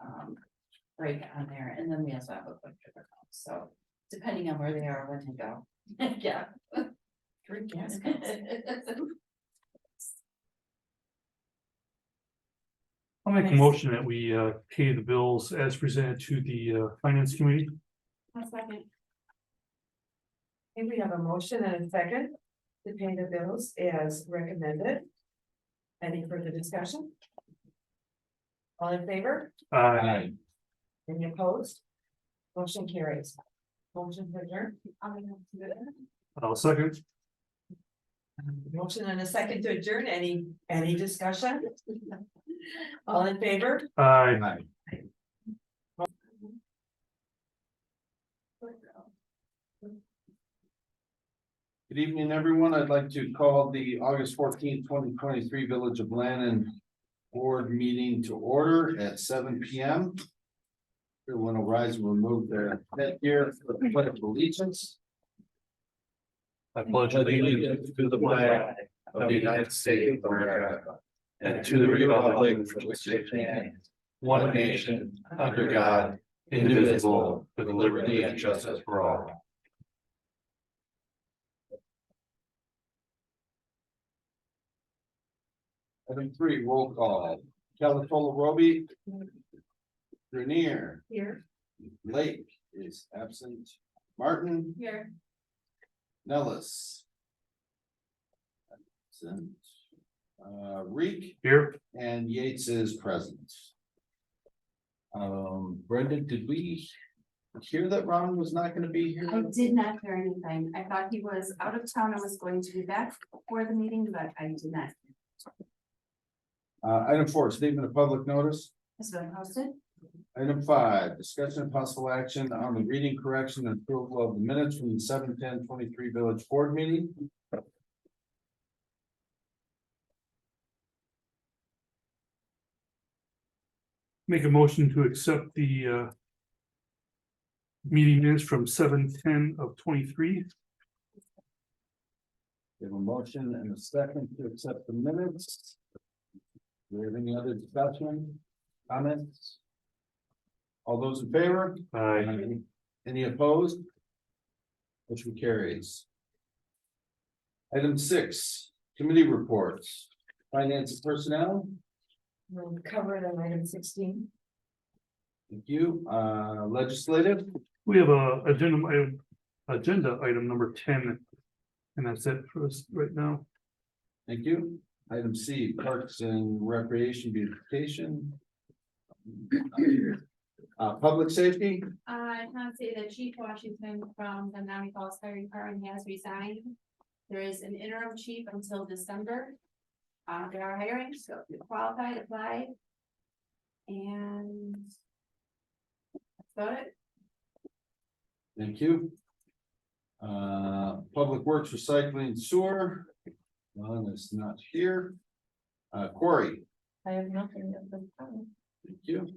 break on there, and then we also have a quick trip account, so depending on where they are when they go. Yeah. Three gas accounts. I'll make a motion that we pay the bills as presented to the finance committee. A second. Okay, we have a motion and a second to pay the bills as recommended. Any further discussion? All in favor? Aye. Any opposed? Motion carries. Motion to adjourn. I'll second. Motion and a second to adjourn. Any discussion? All in favor? Aye. Good evening, everyone. I'd like to call the August 14th, 2023 Village of Lannon Board Meeting to order at 7 p.m. Everyone will rise and remove their headgear for the pledge of allegiance. I pledge allegiance to the flag of the United States of America and to the republic for which it stands, one nation, under God, indivisible, with liberty and justice for all. Item 3, roll call. Calatola Roby. Grenier. Here. Lake is absent. Martin. Here. Nellis. Absent. Reek Here. and Yates is present. Brendan, did we hear that Ron was not gonna be here? I did not hear anything. I thought he was out of town and was going to be back for the meeting, but I did not. Item 4, statement of public notice. It's been posted. Item 5, discussion of possible action on the reading correction and approval of the minutes from the 7/10/23 village board meeting. Make a motion to accept the meeting minutes from 7/10/23. We have a motion and a second to accept the minutes. Do we have any other discussion, comments? All those in favor? Aye. Any opposed? Motion carries. Item 6, committee reports, finance and personnel. We'll cover it on item 16. Thank you. Legislative. We have a agenda item number 10. And that's it for us right now. Thank you. Item C, parks and recreation beautification. Public safety. I can say that Chief Washington from the Miami Falls Fire Department has resigned. There is an interim chief until December. There are hiring, so if you're qualified, apply. And that's about it. Thank you. Public Works, Recycling, Sewer. One is not here. Corey, I have nothing at this time. thank you.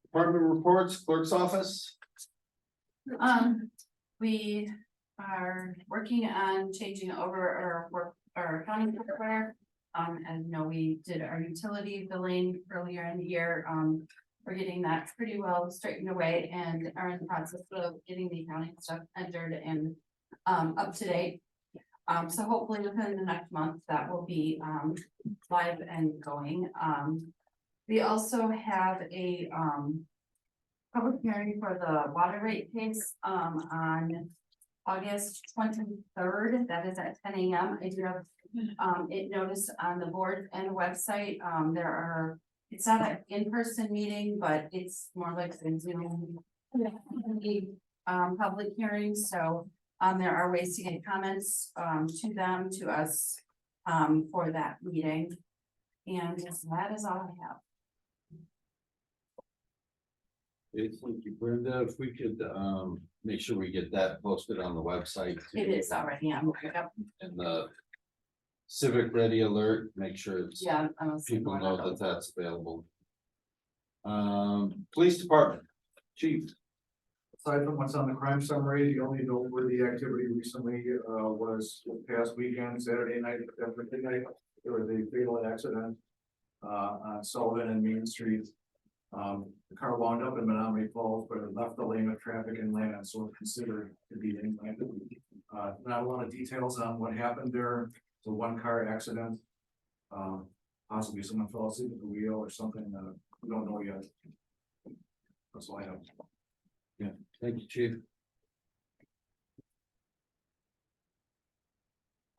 Department reports, clerk's office. We are working on changing over our accounting software. And you know, we did our utility billing earlier in the year. We're getting that pretty well straightened away and are in the process of getting the accounting stuff entered and up to date. So hopefully within the next month, that will be live and going. We also have a public hearing for the water rate case on August 23rd. That is at 10 a.m. I do have it noticed on the board and website. It's not an in-person meeting, but it's more like a Zoom public hearing. So there are ways to get comments to them, to us for that meeting. And that is all I have. Okay, thank you, Brenda. If we could make sure we get that posted on the website. too. It is already on. Yep. And the civic ready alert, make sure it's Yeah. people know that that's available. Police department, chief. aside from what's on the crime summary, the only noteworthy activity recently, was this past weekend, Saturday night, after midnight, there was a fatal accident. On Sullivan and Main Street. The car wound up in Menominee Falls, but it left the lane of traffic inland, so it's considered to be inland. Not a lot of details on what happened there. It's a one-car accident. Possibly someone fell asleep at the wheel or something, we don't know yet. That's all I have. Thank you, Chief.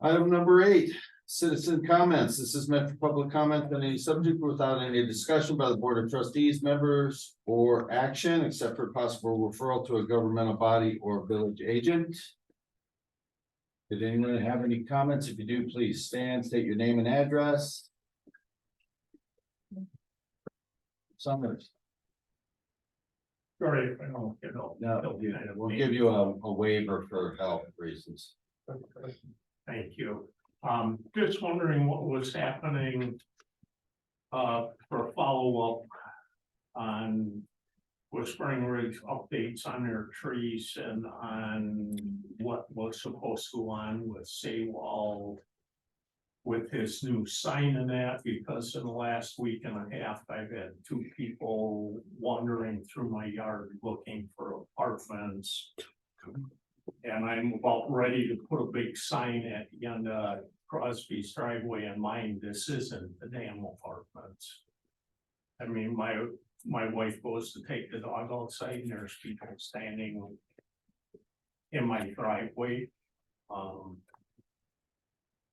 Item number 8, citizen comments. This is meant for public comment on any subject without any discussion by the Board of Trustees, members, or action, except for possible referral to a governmental body or village agent. Did anyone have any comments? If you do, please stand, state your name and address. Summers. Sorry if I don't get all. No, we'll give you a waiver for health reasons. Thank you. Just wondering what was happening. For follow-up on Whispering Ridge updates on their trees and on what was supposed to go on with Saywald. With his new sign and that, because in the last week and a half, I've had 2 people wandering through my yard looking for apartments. And I'm about ready to put a big sign at the end of Crosby's driveway and mine. This isn't the damn apartments. I mean, my wife goes to take the dog outside and there's people standing in my driveway.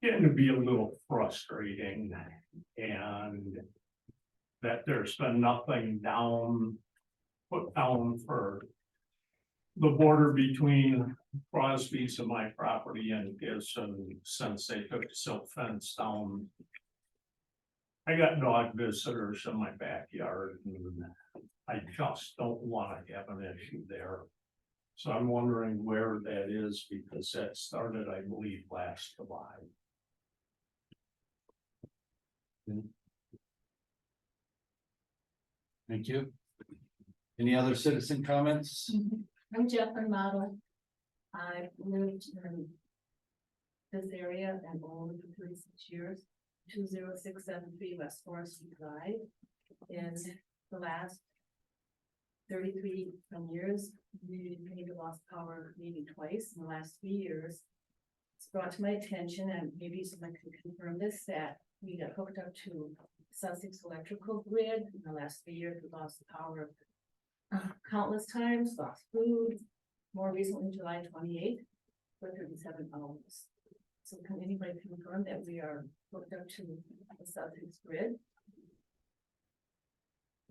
Getting to be a little frustrating, and that there's been nothing put down for the border between Crosby's and my property and his, and since they took the silk fence down. I got dog visitors in my backyard, and I just don't want to have an issue there. So I'm wondering where that is, because that started, I believe, last July. Thank you. Any other citizen comments? I'm Jeffrey Model. I've lived in this area and owned for 36 years, 20673 West Forest Drive. In the last 33 years, we maybe lost power maybe twice in the last 3 years. It's brought to my attention, and maybe someone can confirm this, that we got hooked up to Sussex electrical grid. In the last 3 years, we lost the power countless times, lost food. More recently, July 28th, for 37 hours. So can anybody confirm that we are hooked up to the Sussex grid?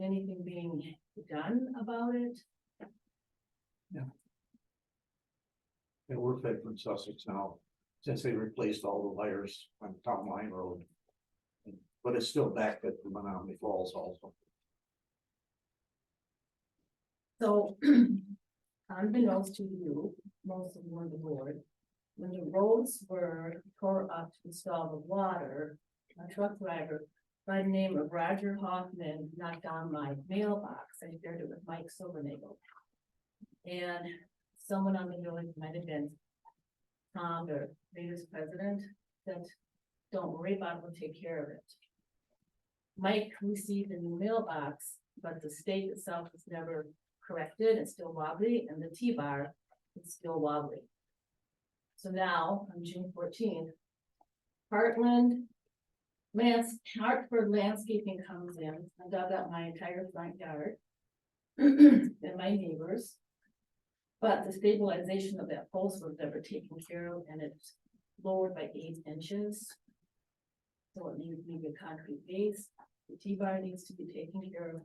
Anything being done about it? And we're fed from Sussex now, since they replaced all the wires on Town Line Road. But it's still back at the Menominee Falls also. So, unbeknownst to you, most of you on the board, when the roads were tore up to install the water, a truck driver by the name of Roger Hoffman knocked on my mailbox. I shared it with Mike Silvernagel. And someone on the village, might have been Tom, the previous president, said, don't worry about it, we'll take care of it. Mike received a new mailbox, but the stake itself was never corrected. It's still wobbly, and the T-bar is still wobbly. So now, on June 14th, Hartford Landscaping comes in and dug up my entire front yard and my neighbors. But the stabilization of that post was never taken care of, and it's lowered by 8 inches. So it needs maybe a concrete base. The T-bar needs to be taken care of.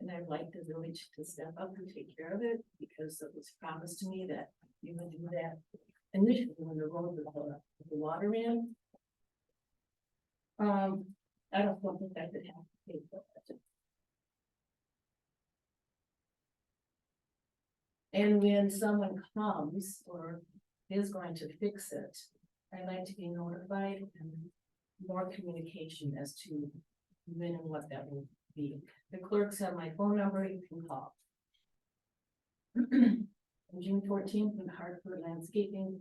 And I'd like the village to step up and take care of it, because it was promised to me that you would do that initially when the road was the water in. I don't think that could have to pay for it. And when someone comes or is going to fix it, I'd like to be notified and more communication as to when and what that will be. The clerks have my phone number, you can call. On June 14th, in Hartford Landscaping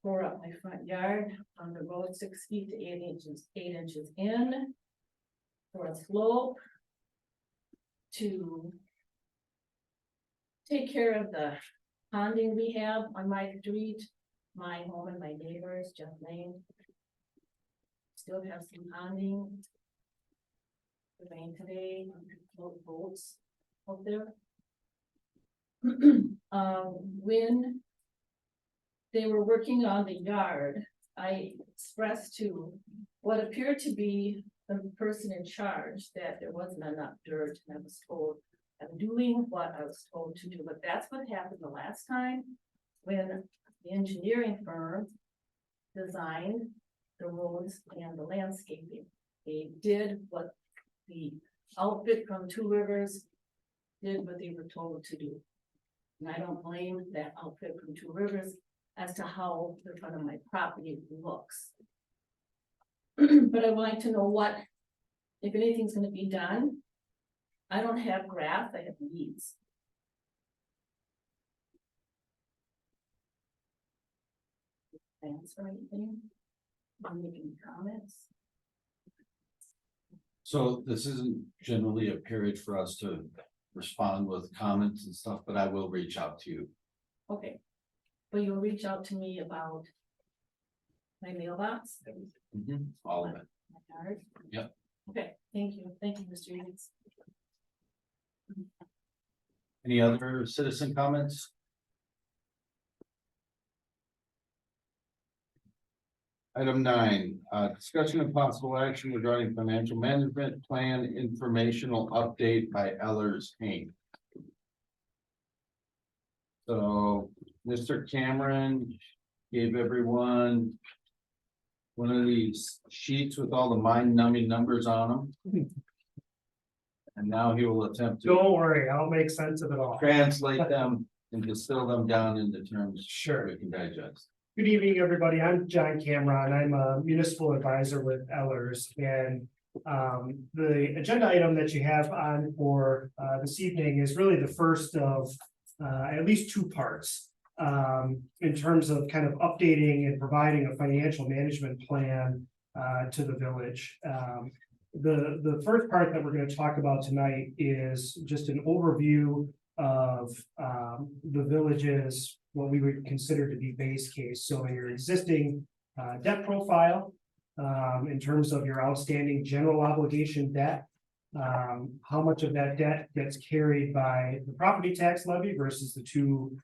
tore up my front yard on the road 6 feet to 8 inches in for a slope to take care of the ponding we have on my street, my home and my neighbors, Jeff Lane. Still have some ponding. The rain today, float boats out there. When they were working on the yard, I expressed to what appeared to be the person in charge that there wasn't enough dirt, and I was told I'm doing what I was told to do, but that's what happened the last time when the engineering firm designed the roads and the landscaping. They did what the outfit from Two Rivers did what they were told to do. And I don't blame that outfit from Two Rivers as to how the front of my property looks. But I would like to know what, if anything's gonna be done. I don't have grass, I have weeds. Plans or anything? I'm making comments. So this isn't generally a period for us to respond with comments and stuff, but I will reach out to you. Okay. But you'll reach out to me about my mailbox, All of it. my yard? Yep. Okay, thank you, Mr. Eads. Any other citizen comments? Item 9, discussion of possible action regarding financial management plan informational update by Ellers Inc. So Mr. Cameron gave everyone one of these sheets with all the mind-numbing numbers on them. And now he will attempt to Don't worry, I'll make sense of it all. translate them and distill them down into terms Sure. we can digest. Good evening, everybody. I'm John Cameron. I'm a municipal advisor with Ellers, and the agenda item that you have on for this evening is really the first of at least two parts in terms of kind of updating and providing a financial management plan to the village. The first part that we're going to talk about tonight is just an overview of the village's what we would consider to be base case. So your existing debt profile in terms of your outstanding general obligation debt, how much of that debt gets carried by the property tax levy versus the two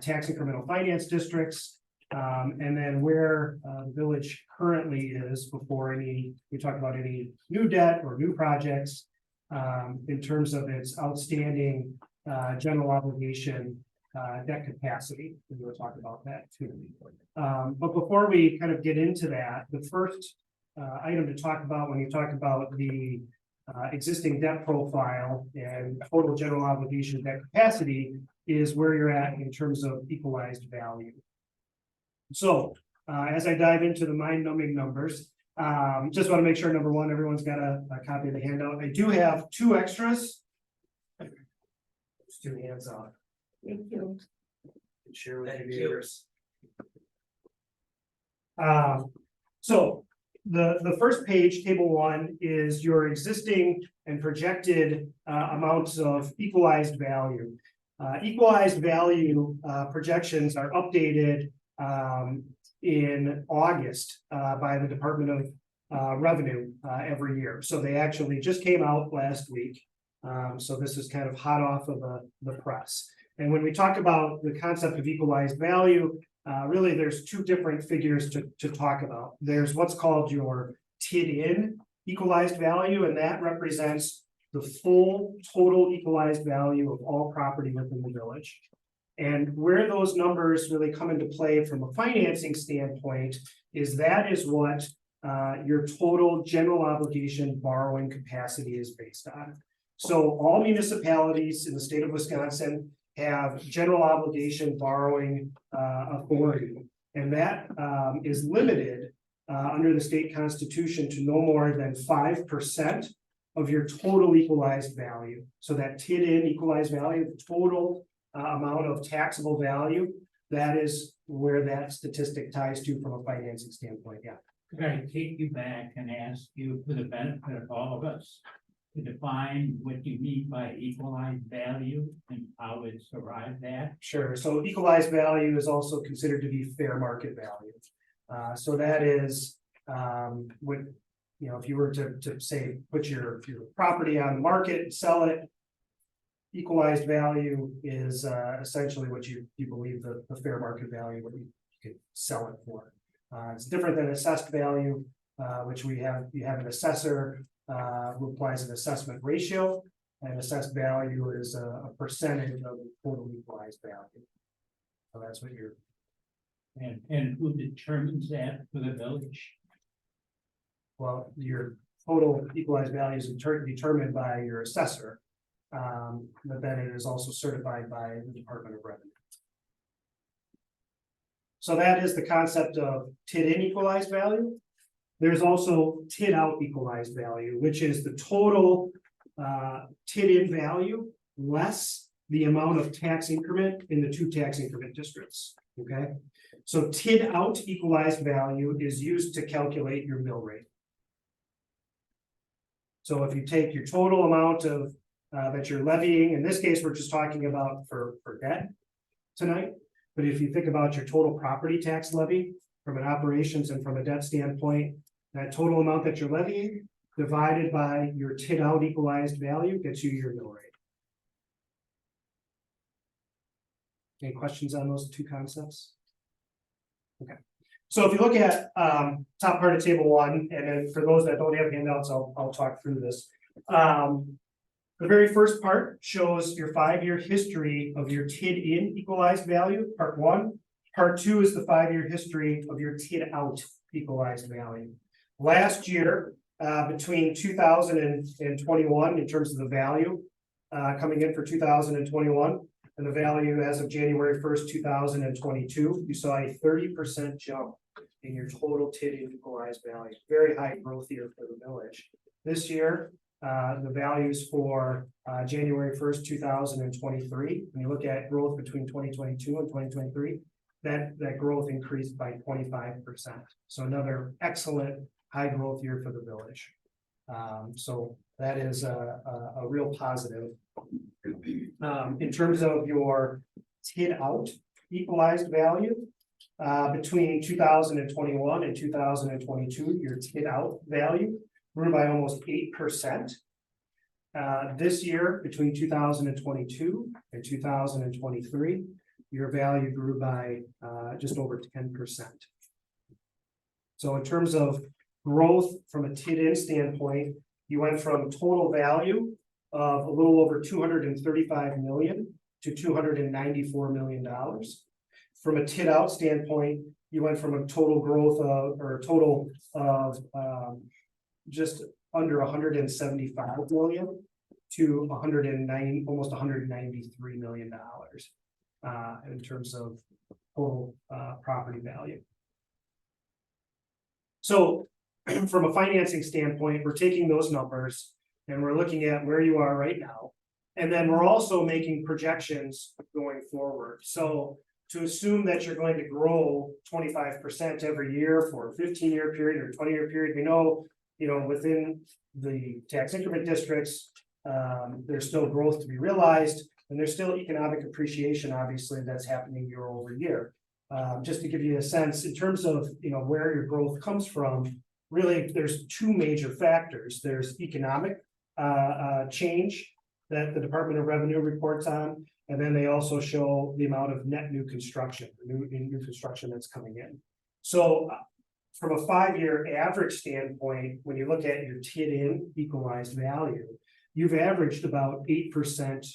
tax incremental finance districts, and then where the village currently is before we talk about any new debt or new projects in terms of its outstanding general obligation debt capacity, and we'll talk about that too. But before we kind of get into that, the first item to talk about when you talk about the existing debt profile and total general obligation debt capacity is where you're at in terms of equalized value. So as I dive into the mind-numbing numbers, just want to make sure, number one, everyone's got a copy of the handout. I do have two extras. Just two hands off. Thank you. Share with your viewers. So the first page, table 1, is your existing and projected amounts of equalized value. Equalized value projections are updated in August by the Department of Revenue every year. So they actually just came out last week. So this is kind of hot off of the press. And when we talk about the concept of equalized value, really there's two different figures to talk about. There's what's called your TID-in equalized value, and that represents the full total equalized value of all property within the village. And where those numbers really come into play from a financing standpoint is what your total general obligation borrowing capacity is based on. So all municipalities in the state of Wisconsin have general obligation borrowing authority, and that is limited under the state constitution to no more than 5% of your total equalized value. So that TID-in equalized value, the total amount of taxable value, that is where that statistic ties to from a financing standpoint, yeah. Could I take you back and ask you for the benefit of all of us to define what you mean by equalized value and how it's arrived at? Sure, so equalized value is also considered to be fair market value. So that is, what, you know, if you were to say, put your property on the market, sell it. Equalized value is essentially what you believe the fair market value, what you could sell it for. It's different than assessed value, which you have an assessor who applies an assessment ratio, and assessed value is a percentage of the total equalized value. So that's what you're. And who determines that for the village? Well, your total equalized value is determined by your assessor. But then it is also certified by the Department of Revenue. So that is the concept of TID in equalized value. There's also TID out equalized value, which is the total TID in value less the amount of tax increment in the 2 tax increment districts. Okay, so TID out equalized value is used to calculate your mill rate. So if you take your total amount of that you're levying, in this case, we're just talking about for debt tonight. But if you think about your total property tax levy from an operations and from a debt standpoint, that total amount that you're levying divided by your TID out equalized value gets you your mill rate. Any questions on those 2 concepts? Okay. So if you look at top part of table 1, and then for those that don't have handouts, I'll talk through this. The very first part shows your 5-year history of your TID in equalized value, part 1. Part 2 is the 5-year history of your TID out equalized value. Last year, between 2021, in terms of the value coming in for 2021, and the value as of January 1st, 2022, you saw a 30% jump in your total TID in equalized value. Very high growth year for the village. This year, the values for January 1st, 2023, when you look at growth between 2022 and 2023, that growth increased by 25%. So another excellent high growth year for the village. So that is a real positive. In terms of your TID out equalized value, between 2021 and 2022, your TID out value grew by almost 8%. This year, between 2022 and 2023, your value grew by just over 10%. So in terms of growth from a TID in standpoint, you went from total value of a little over 235 million to $294 million. From a TID out standpoint, you went from a total growth of, or a total of just under 175 million to 109, almost 193 million dollars in terms of total property value. So from a financing standpoint, we're taking those numbers and we're looking at where you are right now. And then we're also making projections going forward. So to assume that you're going to grow 25% every year for a 15-year period or 20-year period, we know, within the tax increment districts, there's still growth to be realized, and there's still economic appreciation, obviously, that's happening year over year. Just to give you a sense, in terms of where your growth comes from, really, there's 2 major factors. There's economic change that the Department of Revenue reports on, and then they also show the amount of net new construction, new construction that's coming in. So from a 5-year average standpoint, when you look at your TID in equalized value, you've averaged about 8%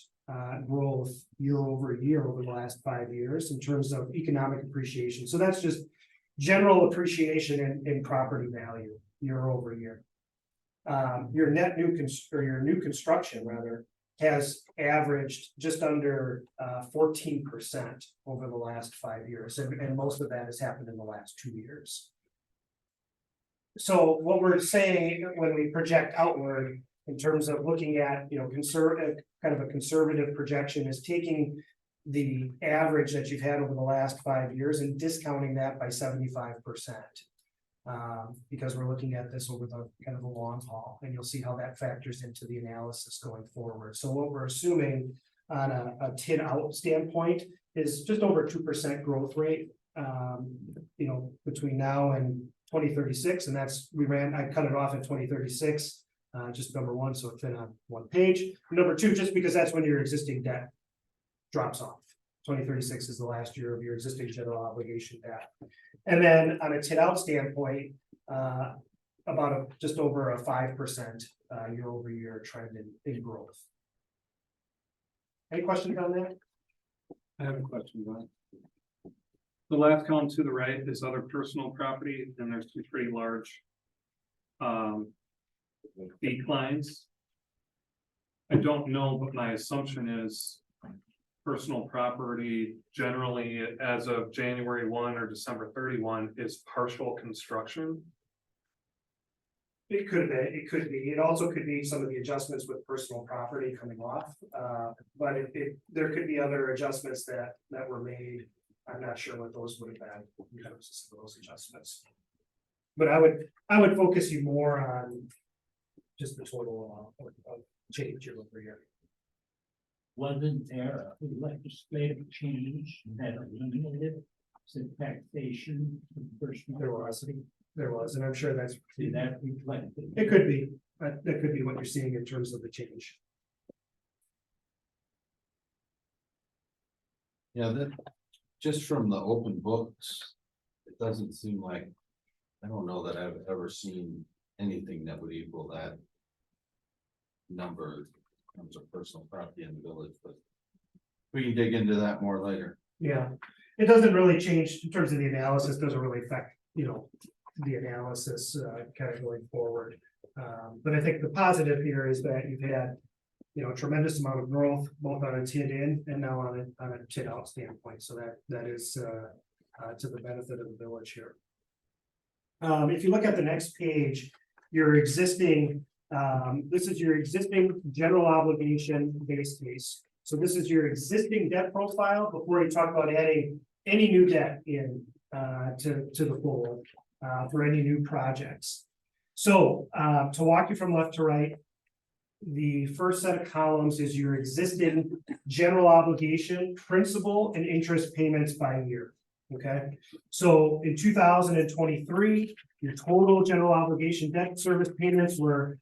growth year over year over the last 5 years in terms of economic appreciation. So that's just general appreciation in property value year over year. Your net new your new construction rather has averaged just under 14% over the last 5 years, and most of that has happened in the last 2 years. So what we're saying when we project outward in terms of looking at conservative, kind of a conservative projection, is taking the average that you've had over the last 5 years and discounting that by 75%. Because we're looking at this over the kind of the long haul, and you'll see how that factors into the analysis going forward. So what we're assuming on a TID out standpoint is just over 2% growth rate. You know, between now and 2036, and I cut it off at 2036, just number one, so it fit on one page. Number two, just because that's when your existing debt drops off. 2036 is the last year of your existing general obligation debt. And then on a TID out standpoint, just over a 5% year over year trend in growth. Any questions on that? I have a question, Brian. The last column to the right is other personal property, and there's two pretty large declines. I don't know, but my assumption is personal property generally as of January 1 or December 31 is partial construction. It could be. It also could be some of the adjustments with personal property coming off. But there could be other adjustments that were made. I'm not sure what those would have been in terms of those adjustments. But I would focus you more on just the total of change year over year. Wasn't there a legislative change that eliminated the taxation of personal property? There was, and I'm sure that's. Did that reflect it? It could be, that could be what you're seeing in terms of the change. Yeah, that, just from the open books, it doesn't seem like, I don't know that I've ever seen anything that would equal that number in terms of personal property in the village, but we can dig into that more later. Yeah, it doesn't really change in terms of the analysis, doesn't really affect, you know, the analysis kind of going forward. But I think the positive here is that you've had, you know, a tremendous amount of growth, both on a TID in and now on a TID out standpoint. So that is to the benefit of the village here. If you look at the next page, your existing, this is your existing general obligation base case. So this is your existing debt profile before you talk about adding any new debt in to the fold for any new projects. So to walk you from left to right, the first set of columns is your existing general obligation, principal and interest payments by year. Okay, so in 2023, your total general obligation debt service payments were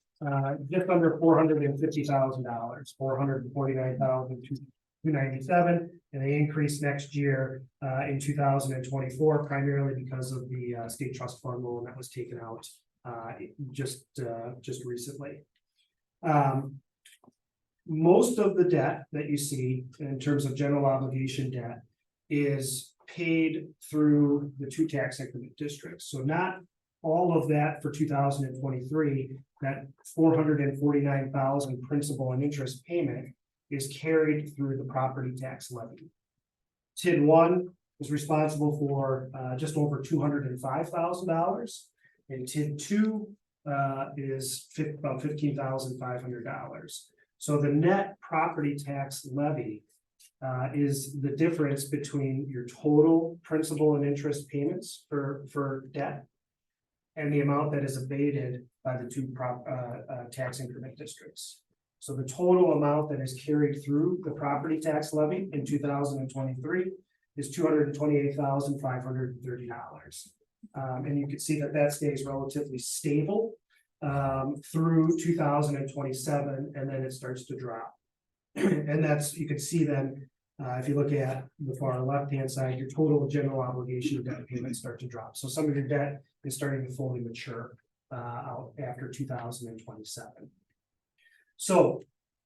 just under $450,000, $449,297, and they increase next year in 2024, primarily because of the state trust fund loan that was taken out just recently. Most of the debt that you see in terms of general obligation debt is paid through the two tax increment districts. So not all of that for 2023, that $449,000 principal and interest payment is carried through the property tax levy. TID 1 is responsible for just over $205,000, and TID 2 is about $15,500. So the net property tax levy is the difference between your total principal and interest payments for debt and the amount that is abated by the two tax increment districts. So the total amount that is carried through the property tax levy in 2023 is $228,530. And you can see that stays relatively stable through 2027, and then it starts to drop. And you can see then, if you look at the far left-hand side, your total general obligation debt payments start to drop. So some of your debt is starting to fully mature out after 2027. So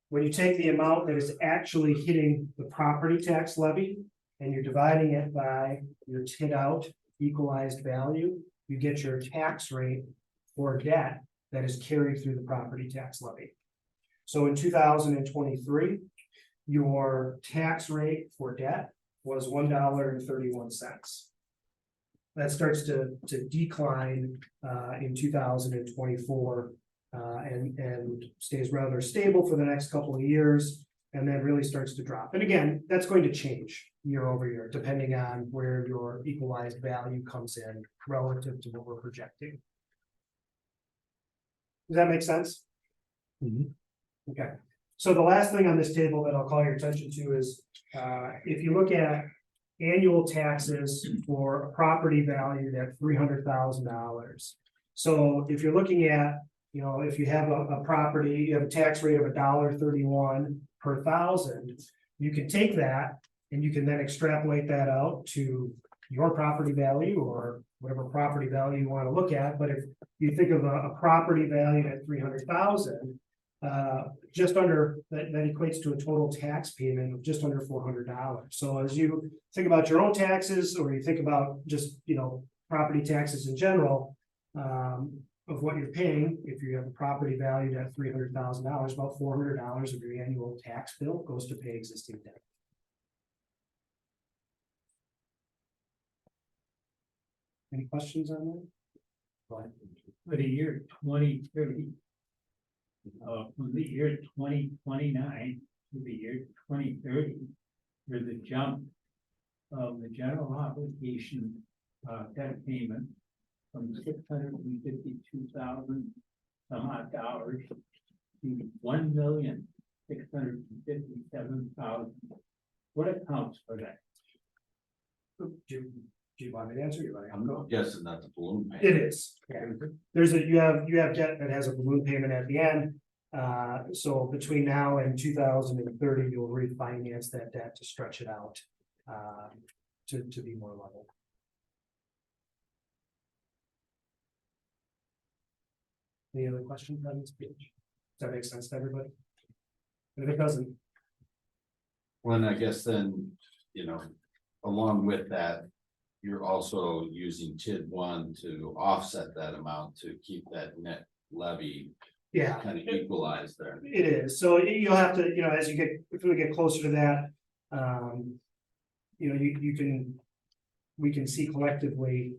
when you take the amount that is actually hitting the property tax levy and you're dividing it by your TID out equalized value, you get your tax rate for debt that is carried through the property tax levy. So in 2023, your tax rate for debt was $1.31. That starts to decline in 2024 and stays rather stable for the next couple of years. and then really starts to drop. And again, that's going to change year over year, depending on where your equalized value comes in relative to what we're projecting. Does that make sense? Okay, so the last thing on this table that I'll call your attention to is, if you look at annual taxes for a property valued at $300,000. So if you're looking at, if you have a property, you have a tax rate of $1.31 per thousand, you can take that and you can then extrapolate that out to your property value or whatever property value you want to look at. But if you think of a property valued at 300,000, just under that equates to a total tax payment of just under $400. So as you think about your own taxes, or you think about just property taxes in general, of what you're paying, if you have a property valued at $300,000, about $400 of your annual tax bill goes to pay existing debt. Any questions on that? Go ahead. For the year 2030. From the year 2029 to the year 2030, there's a jump of the general obligation debt payment from $652,000 some odd dollars to $1,657,000. What accounts for that? Do you want me to answer? I'm guessing that's a balloon payment. It is. There's you have debt that has a balloon payment at the end. So between now and 2030, you'll refinance that debt to stretch it out to be more level. Any other questions on this page? Does that make sense to everybody? If it doesn't, Well, and I guess then, along with that, you're also using TID 1 to offset that amount to keep that net levy yeah, kind of equalized there. it is. So you'll have to, as you get, if we get closer to that, we can see collectively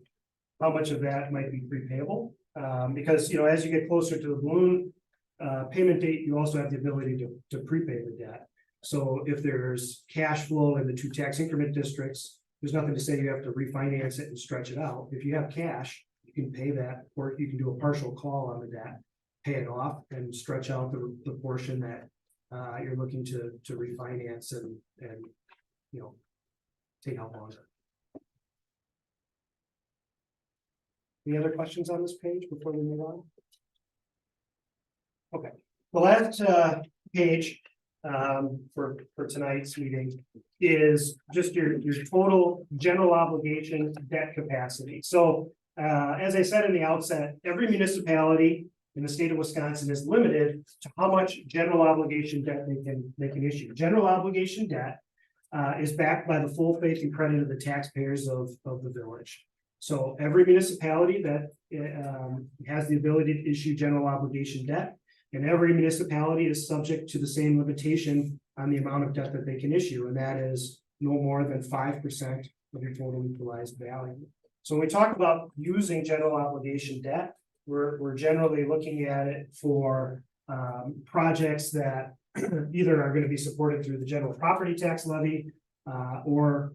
how much of that might be prepayable. Because, as you get closer to the balloon payment date, you also have the ability to prepay the debt. So if there's cash flow in the two tax increment districts, there's nothing to say you have to refinance it and stretch it out. If you have cash, you can pay that, or you can do a partial call on the debt, pay it off and stretch out the portion that you're looking to refinance and take out longer. Any other questions on this page before we move on? Okay, the last page for tonight's meeting is just your total general obligation debt capacity. So as I said in the outset, every municipality in the state of Wisconsin is limited to how much general obligation debt they can issue. General obligation debt is backed by the full faith and credit of the taxpayers of the village. So every municipality that has the ability to issue general obligation debt, and every municipality is subject to the same limitation on the amount of debt that they can issue, and that is no more than 5% of your total equalized value. So when we talk about using general obligation debt, we're generally looking at it for projects that either are going to be supported through the general property tax levy or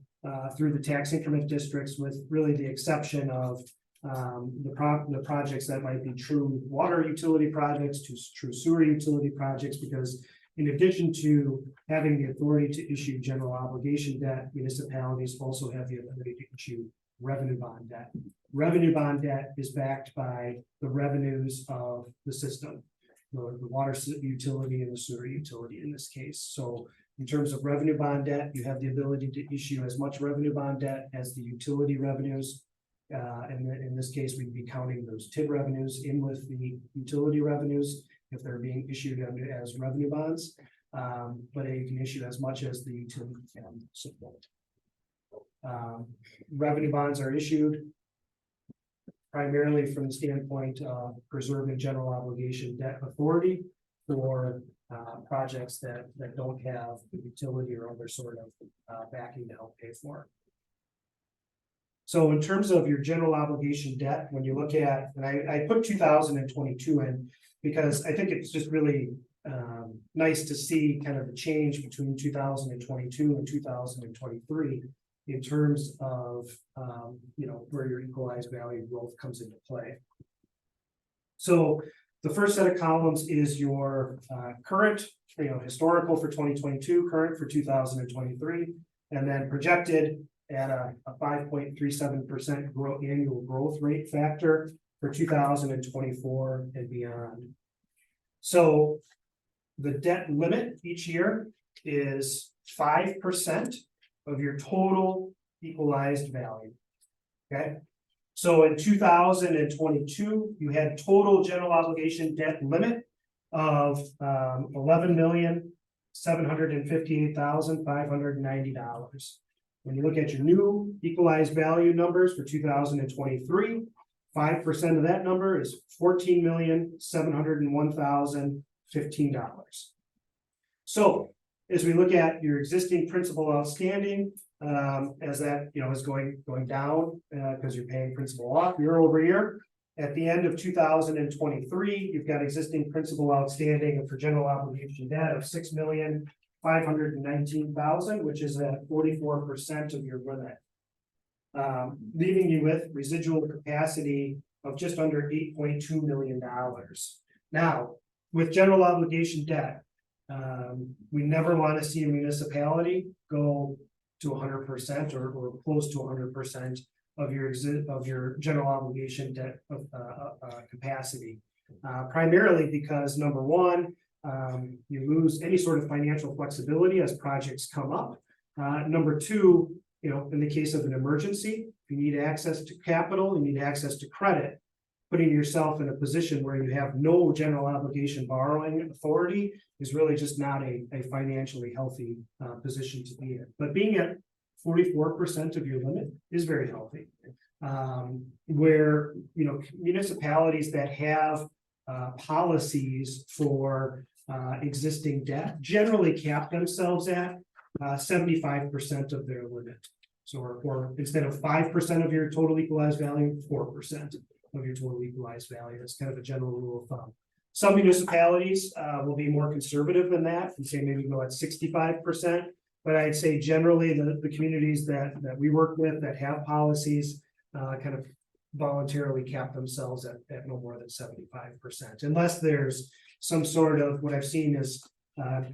through the tax increment districts, with really the exception of the projects that might be true water utility projects to true sewer utility projects, because in addition to having the authority to issue general obligation debt, municipalities also have the ability to issue revenue bond debt. Revenue bond debt is backed by the revenues of the system, the water utility and the sewer utility in this case. So in terms of revenue bond debt, you have the ability to issue as much revenue bond debt as the utility revenues. And in this case, we'd be counting those TID revenues in with the utility revenues if they're being issued as revenue bonds. But you can issue as much as the utility can support. Revenue bonds are issued primarily from the standpoint of preserving general obligation debt authority for projects that don't have the utility or other sort of backing to help pay for. So in terms of your general obligation debt, when you look at, and I put 2022 in because I think it's just really nice to see kind of the change between 2022 and 2023 in terms of, where your equalized value growth comes into play. So the first set of columns is your current, historical for 2022, current for 2023, and then projected at a 5.37% annual growth rate factor for 2024 and beyond. So the debt limit each year is 5% of your total equalized value. Okay, so in 2022, you had total general obligation debt limit of $11,758,590. When you look at your new equalized value numbers for 2023, 5% of that number is $14,701,015. So as we look at your existing principal outstanding, as that is going down because you're paying principal off year over year. At the end of 2023, you've got existing principal outstanding for general obligation debt of $6,519,000, which is at 44% of your limit. Leaving you with residual capacity of just under $8.2 million. Now, with general obligation debt, we never want to see a municipality go to 100% or close to 100% of your general obligation debt capacity. Primarily because number one, you lose any sort of financial flexibility as projects come up. Number two, in the case of an emergency, you need access to capital, you need access to credit. Putting yourself in a position where you have no general obligation borrowing authority is really just not a financially healthy position to be in. But being at 44% of your limit is very healthy. Where municipalities that have policies for existing debt generally cap themselves at 75% of their limit. So, or instead of 5% of your total equalized value, 4% of your total equalized value. That's kind of a general rule of thumb. Some municipalities will be more conservative than that and say maybe go at 65%. But I'd say generally the communities that we work with that have policies kind of voluntarily cap themselves at no more than 75%, unless there's some sort of, what I've seen is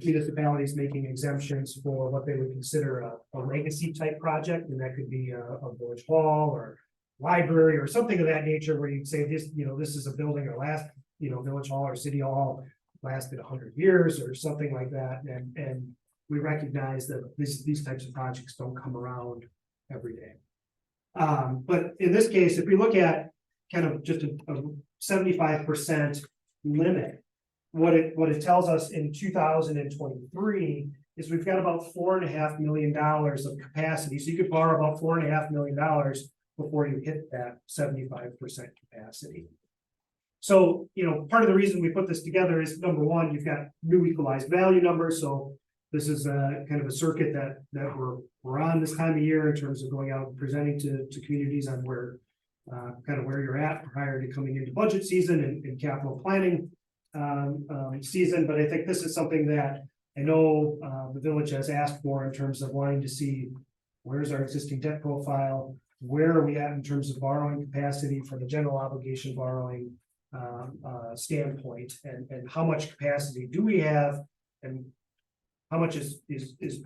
municipalities making exemptions for what they would consider a legacy type project, and that could be a village hall or library or something of that nature, where you'd say this, this is a building or last, village hall or city hall lasted 100 years or something like that, and we recognize that these types of projects don't come around every day. But in this case, if we look at kind of just a 75% limit, what it tells us in 2023 is we've got about $4.5 million of capacity. So you could borrow about $4.5 million before you hit that 75% capacity. So, part of the reason we put this together is number one, you've got new equalized value numbers. So this is kind of a circuit that we're on this time of year in terms of going out and presenting to communities on where kind of where you're at prior to coming into budget season and capital planning season. But I think this is something that I know the village has asked for in terms of wanting to see where's our existing debt profile, where are we at in terms of borrowing capacity from the general obligation borrowing standpoint, and how much capacity do we have, and how much is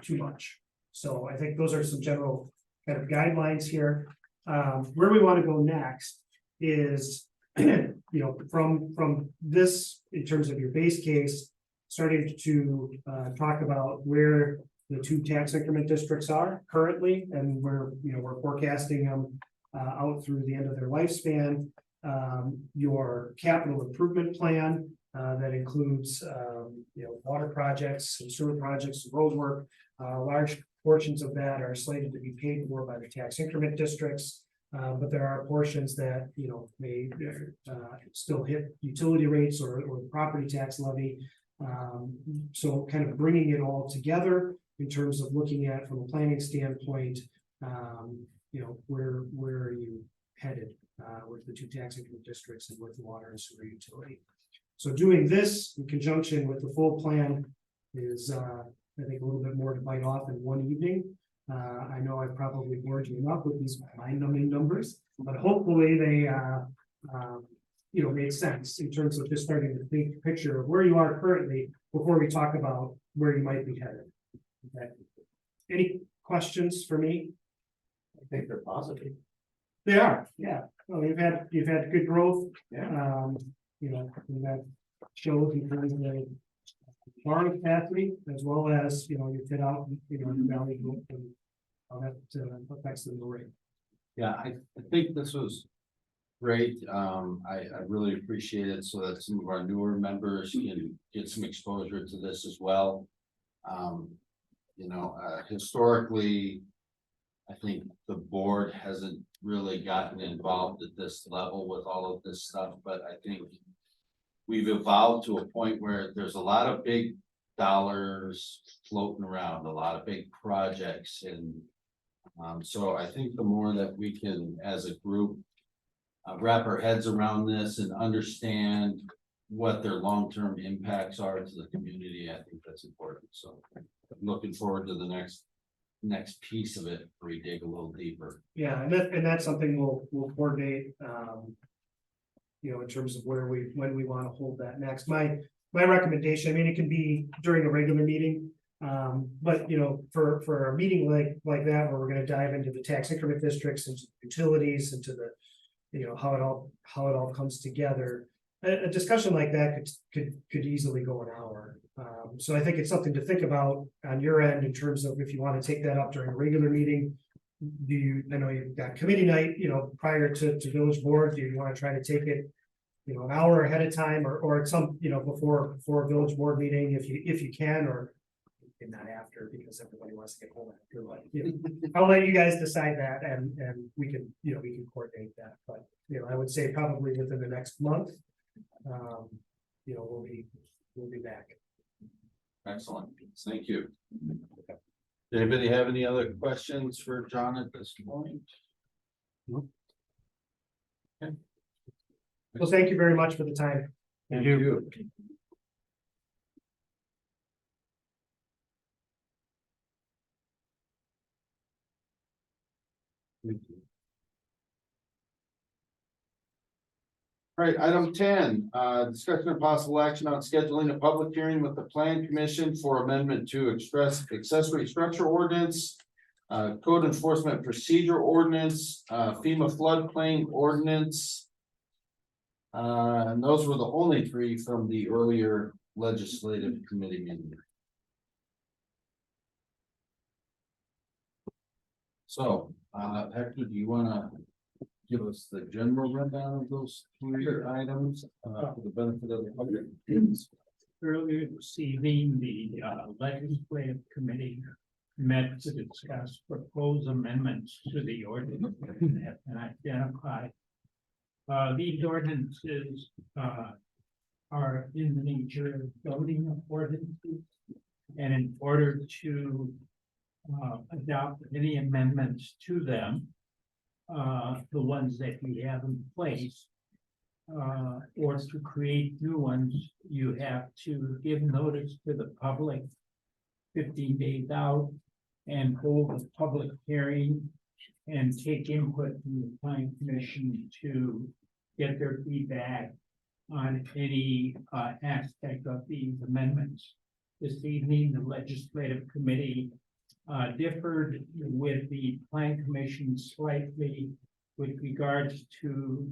too much. So I think those are some general kind of guidelines here. Where we want to go next is, from this, in terms of your base case, starting to talk about where the two tax increment districts are currently, and where we're forecasting them out through the end of their lifespan. Your capital improvement plan that includes water projects, sewer projects, road work. Large portions of that are slated to be paid for by the tax increment districts, but there are portions that may still hit utility rates or the property tax levy. So kind of bringing it all together in terms of looking at, from a planning standpoint, where are you headed with the two tax increment districts and with water and sewer utility. So doing this in conjunction with the full plan is, I think, a little bit more to bite off in one evening. I know I've probably bored you enough with these mind-numbing numbers, but hopefully they, made sense in terms of just starting to think the picture of where you are currently before we talk about where you might be headed. Okay. Any questions for me? I think they're positive. They are, yeah. Well, you've had good growth. Yeah. We've had shows in terms of borrowing capacity as well as, you fit out, your valley group and how that affects the rate. Yeah, I think this was great. I really appreciate it so that some of our newer members can get some exposure to this as well. Historically, I think the board hasn't really gotten involved at this level with all of this stuff, but I think we've evolved to a point where there's a lot of big dollars floating around, a lot of big projects, and so I think the more that we can, as a group, wrap our heads around this and understand what their long-term impacts are to the community, I think that's important. So I'm looking forward to the next piece of it where we dig a little deeper. Yeah, and that's something we'll coordinate, in terms of when we want to hold that next. My recommendation, I mean, it can be during a regular meeting. But for a meeting like that, where we're going to dive into the tax increment districts, into utilities, into the, how it all comes together. A discussion like that could easily go an hour. So I think it's something to think about on your end in terms of if you want to take that up during a regular meeting. I know you've got committee night, prior to village board, do you want to try to take it, an hour ahead of time or at some, before a village board meeting, if you can, or not after, because everybody wants to get home after, but, I'll let you guys decide that and we can coordinate that, but, I would say probably within the next month, we'll be back. Excellent, thank you. Does anybody have any other questions for John at this point? Well, thank you very much for the time. Thank you. All right, item 10, discussion of possible action on scheduling a public hearing with the Plan Commission for amendment to accessory structure ordinance, code enforcement procedure ordinance, FEMA floodplain ordinance. And those were the only three from the earlier legislative committee meeting. So, Hector, do you want to give us the general rundown of those three items for the benefit of the public? Earlier this evening, the legislative committee met to discuss proposed amendments to the ordinance and identify. These ordinances are in the nature of zoning ordinances. And in order to adopt any amendments to them, the ones that we have in place, or to create new ones, you have to give notice to the public 15 days out and hold a public hearing and take input from the planning commission to get their feedback on any aspect of these amendments. This evening, the legislative committee differed with the plan commission slightly with regards to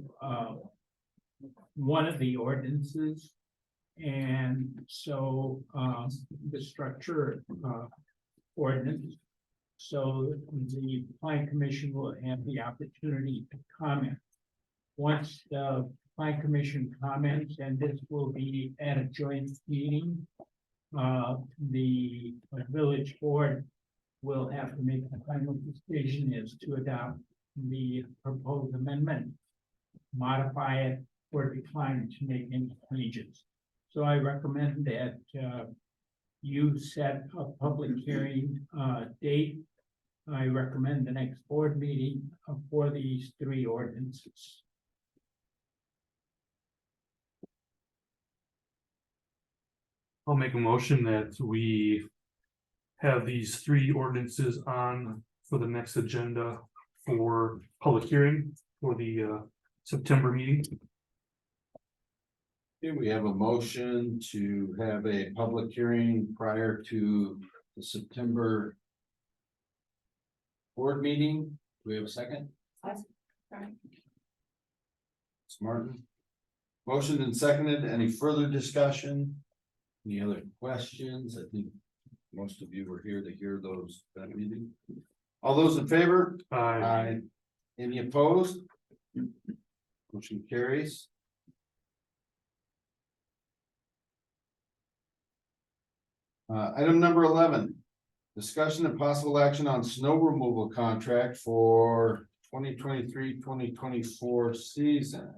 one of the ordinances. And so the structure ordinance. So the plan commission will have the opportunity to comment. Once the plan commission comments, and this will be at a joint meeting, the village board will have to make a final decision as to adopt the proposed amendment, modify it, or decline to make any changes. So I recommend that you set a public hearing date. I recommend the next board meeting for these three ordinances. I'll make a motion that we have these 3 ordinances on for the next agenda for public hearing for the September meeting. Okay, we have a motion to have a public hearing prior to the September board meeting. Do we have a second? Martin. Motion and seconded. Any further discussion? Any other questions? I think most of you were here to hear those that meeting. All those in favor? Aye. Any opposed? Motion carries. Item number 11, discussion and possible action on snow removal contract for 2023-2024 season.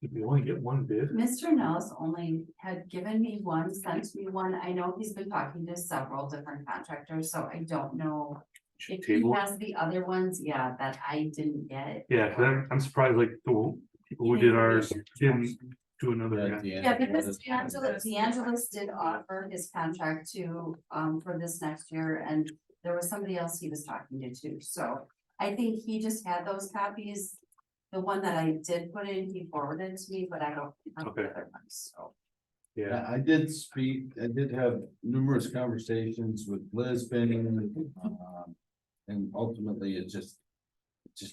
Did we only get 1 bid? Mr. Nellis only had given me one, sent me one. I know he's been talking to several different contractors, so I don't know if he Table? has the other ones, yeah, that I didn't get. Yeah, cause I'm surprised like the people who did ours didn't do another guy. Yeah, because DeAngelis did offer his contract to, for this next year, and there was somebody else he was talking to too, so. I think he just had those copies. The one that I did put in, he forwarded to me, but I don't have the Okay. other ones, so. Yeah, I did have numerous conversations with Lisbon. And ultimately it just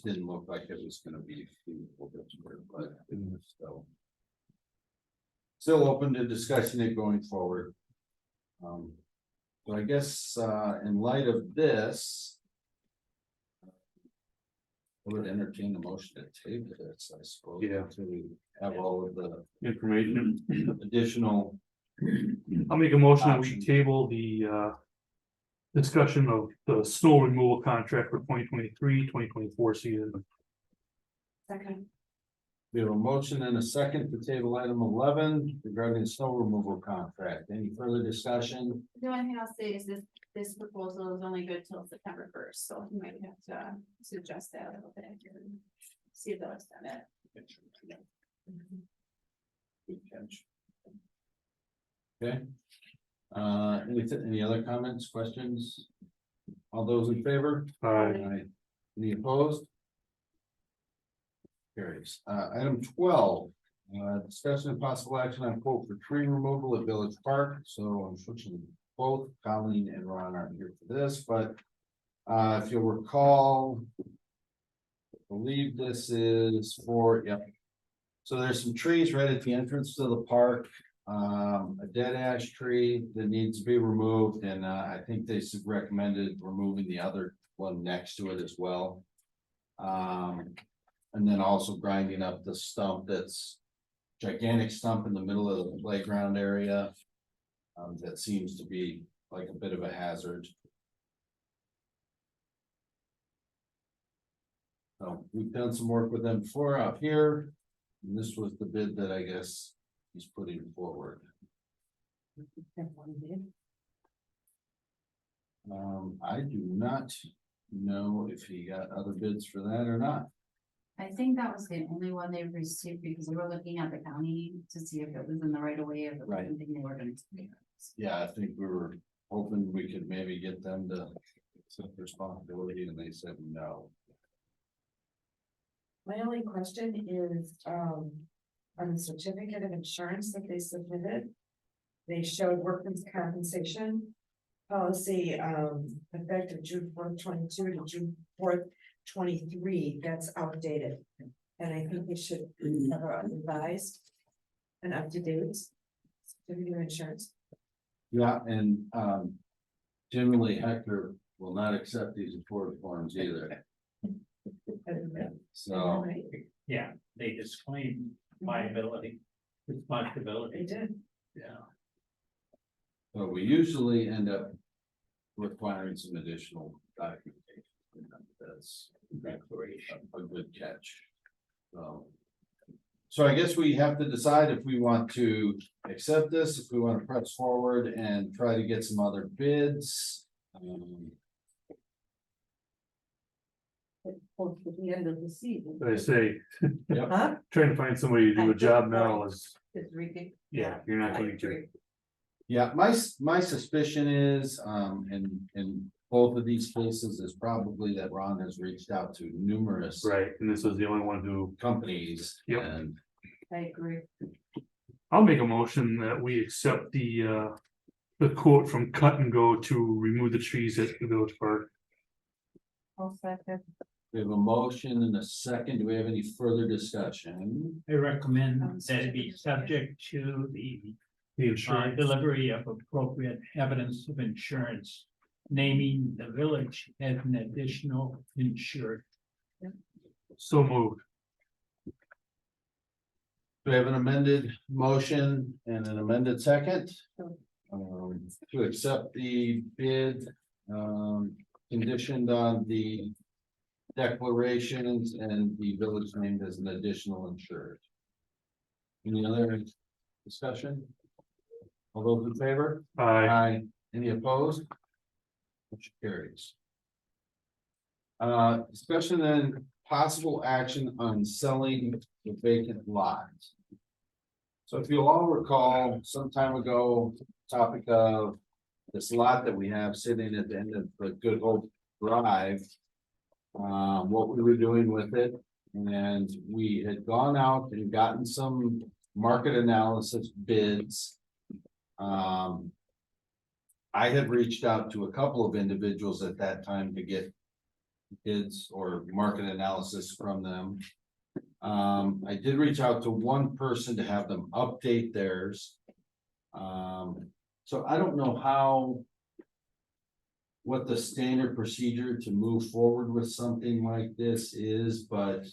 didn't look like it was gonna be feasible, but it was still open to discussing it going forward. So I guess, in light of this, I would entertain the motion to table this, I suppose. Yeah. To have all of the information. additional. I'll make a motion that we Options. table the discussion of the snow removal contract for 2023-2024 season. Second. We have a motion and a second to table item 11 regarding the snow removal contract. Any further discussion? The only thing I'll say is this proposal is only good till September 1st, so you might have to suggest that a little bit here and see if they'll extend it. Good catch. Okay. Any other comments, questions? All those in favor? Aye. Any opposed? Carries. Item 12, discussion and possible action on quote for tree removal at Village Park. So unfortunately, both Colleen and Ron aren't here for this, but if you'll recall, I believe this is for, yep. So there's some trees right at the entrance to the park. A dead ash tree that needs to be removed, and I think they recommended removing the other one next to it as well. And then also grinding up the stump that's gigantic stump in the middle of the playground area. That seems to be like a bit of a hazard. So we've done some work with them before out here. And this was the bid that I guess he's putting forward. I do not know if he got other bids for that or not. I think that was the only one they received because we were looking at the county to see if it was in the right of way, if it was Right. anything they were gonna do. Yeah, I think we were hoping we could maybe get them to accept responsibility, and they said no. My only question is, on the certificate of insurance that they submitted. They showed workman's compensation policy, effective June 4th, 22 to June 4th, 23, that's outdated. And I think we should have a revised and up to date certificate of insurance. Yeah, and generally Hector will not accept these report forms either. So, Yeah, they disclaim liability, responsibility. They did. Yeah. so we usually end up requiring some additional documentation. That's a good catch. So I guess we have to decide if we want to accept this, if we want to press forward and try to get some other bids. Close to the end of the season. But I say, Huh? trying to find somebody to do a job now is, It's ridiculous. yeah, you're not going to. Yeah, my suspicion is, in both of these cases is probably that Ron has reached out to numerous Right, and this was the only one who, companies. Yep. And I agree. I'll make a motion that we accept the quote from Cut and Go to remove the trees at the village park. I'll second. we have a motion and a second. Do we have any further discussion? I recommend that it be subject to the The insurance, delivery of appropriate evidence of insurance. Naming the village as an additional insured. so moved. Do we have an amended motion and an amended second? To accept the bid, conditioned on the declarations and the village named as an additional insured. Any other discussion? All those in favor? Aye. Any opposed? Motion carries. Discussion and possible action on selling the vacant lots. So if you'll all recall, some time ago, topic of this lot that we have sitting at the end of the Good Hope Drive. What we were doing with it, and we had gone out and gotten some market analysis bids. I had reached out to a couple of individuals at that time to get bids or market analysis from them. I did reach out to one person to have them update theirs. So I don't know what the standard procedure to move forward with something like this is, but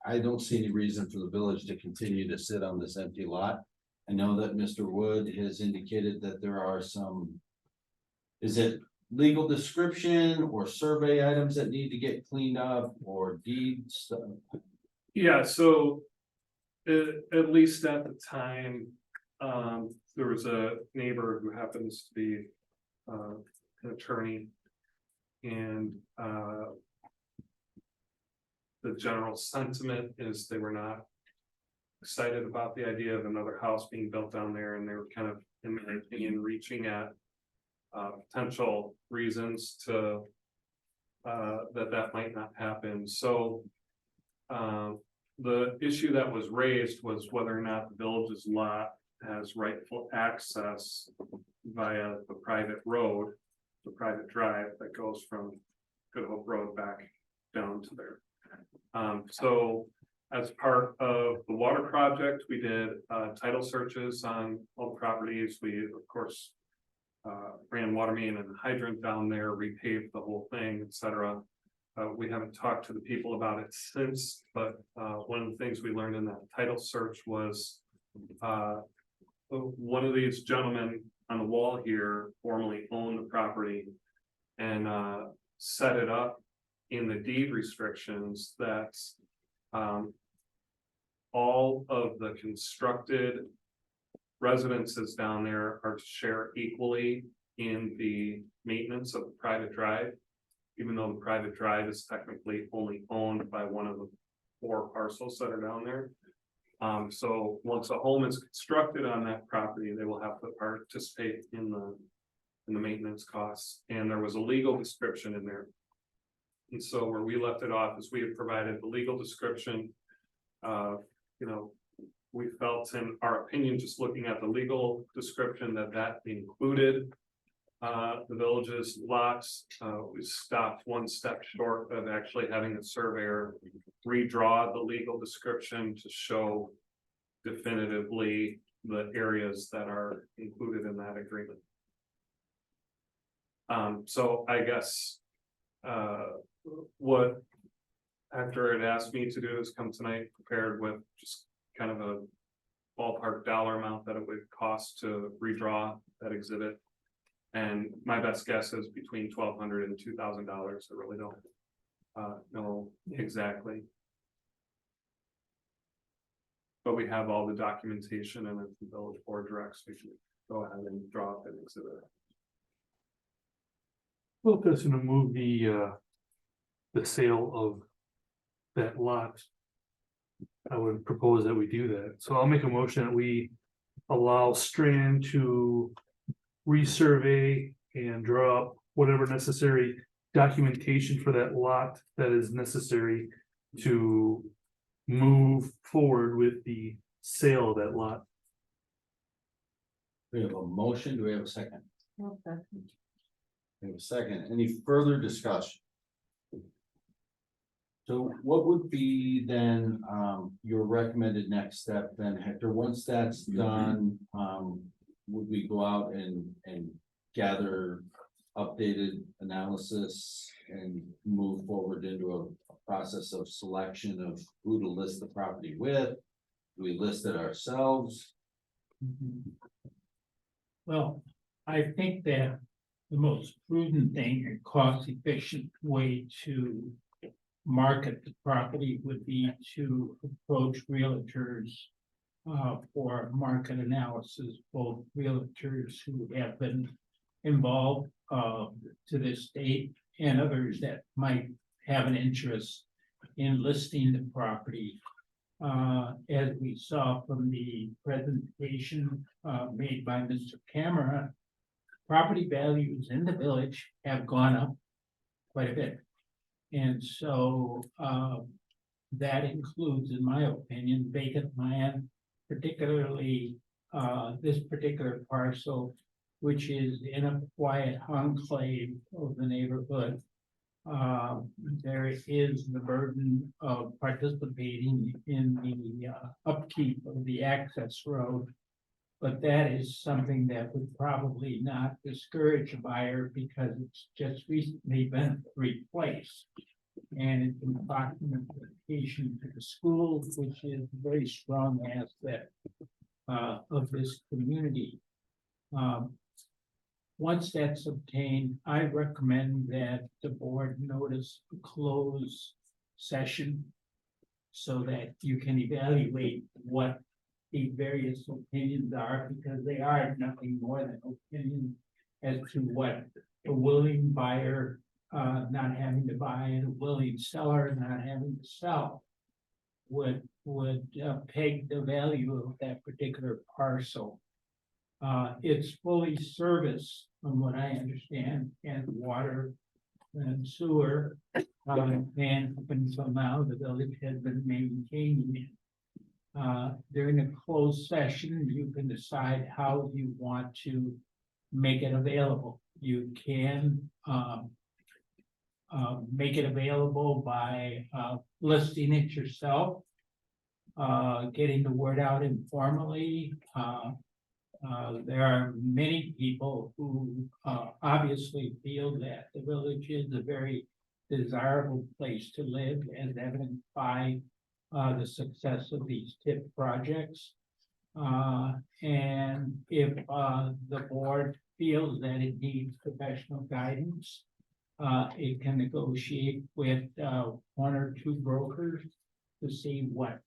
I don't see any reason for the village to continue to sit on this empty lot. I know that Mr. Wood has indicated that there are some, is it legal description or survey items that need to get cleaned up or deed stuff? Yeah, so at least at the time, there was a neighbor who happens to be an attorney. And the general sentiment is they were not excited about the idea of another house being built down there, and they were kind of, in my opinion, reaching at potential reasons to that might not happen. So the issue that was raised was whether or not the village's lot has rightful access via the private road, the private drive that goes from Good Hope Road back down to there. So as part of the water project, we did title searches on all the properties. We, of course, ran water main and hydrant down there, repaved the whole thing, etc. We haven't talked to the people about it since, but one of the things we learned in that title search was one of these gentlemen on the wall here formerly owned the property and set it up in the deed restrictions that all of the constructed residences down there are to share equally in the maintenance of the private drive, even though the private drive is technically only owned by one of the 4 parcels that are down there. So once a home is constructed on that property, they will have to participate in the maintenance costs. And there was a legal description in there. And so where we left it off is we had provided the legal description. We felt, in our opinion, just looking at the legal description, that included the village's lots. We stopped one step short of actually having a surveyor redraw the legal description to show definitively the areas that are included in that agreement. So I guess what after it asked me to do is come tonight prepared with just kind of a ballpark dollar amount that it would cost to redraw that exhibit. And my best guess is between $1,200 and $2,000. I really don't know exactly. But we have all the documentation, and if the village board directs, we should go ahead and draw up an exhibit. Well, that's gonna move the sale of that lot. I would propose that we do that. So I'll make a motion that we allow Strand to resurvey and draw up whatever necessary documentation for that lot that is necessary to move forward with the sale of that lot. We have a motion, do we have a second? We have a second, any further discussion? So what would be then, your recommended next step then, Hector, once that's done, would we go out and gather updated analysis and move forward into a process of selection of who to list the property with? Do we list it ourselves? Well, I think that the most prudent thing and cost efficient way to market the property would be to approach realtors for market analysis, both realtors who have been involved to this date and others that might have an interest in listing the property. As we saw from the presentation made by Mr. Camera, property values in the village have gone up quite a bit. And so that includes, in my opinion, vacant land, particularly this particular parcel, which is in a quiet enclave of the neighborhood. There is the burden of participating in the upkeep of the access road. But that is something that would probably not discourage a buyer because it's just recently been replaced. And it's in proximate location to the school, which is a very strong aspect of this community. Once that's obtained, I recommend that the board notice a closed session so that you can evaluate what the various opinions are, because they are nothing more than opinions as to what a willing buyer not having to buy and a willing seller not having to sell would peg the value of that particular parcel. It's fully serviced, from what I understand, and water and sewer, and up until now, the village has been maintaining it. During a closed session, you can decide how you want to make it available. You can make it available by listing it yourself, getting the word out informally. There are many people who obviously feel that the village is a very desirable place to live, as evidenced by the success of these TIP projects. And if the board feels that it needs professional guidance, it can negotiate with one or two brokers to see what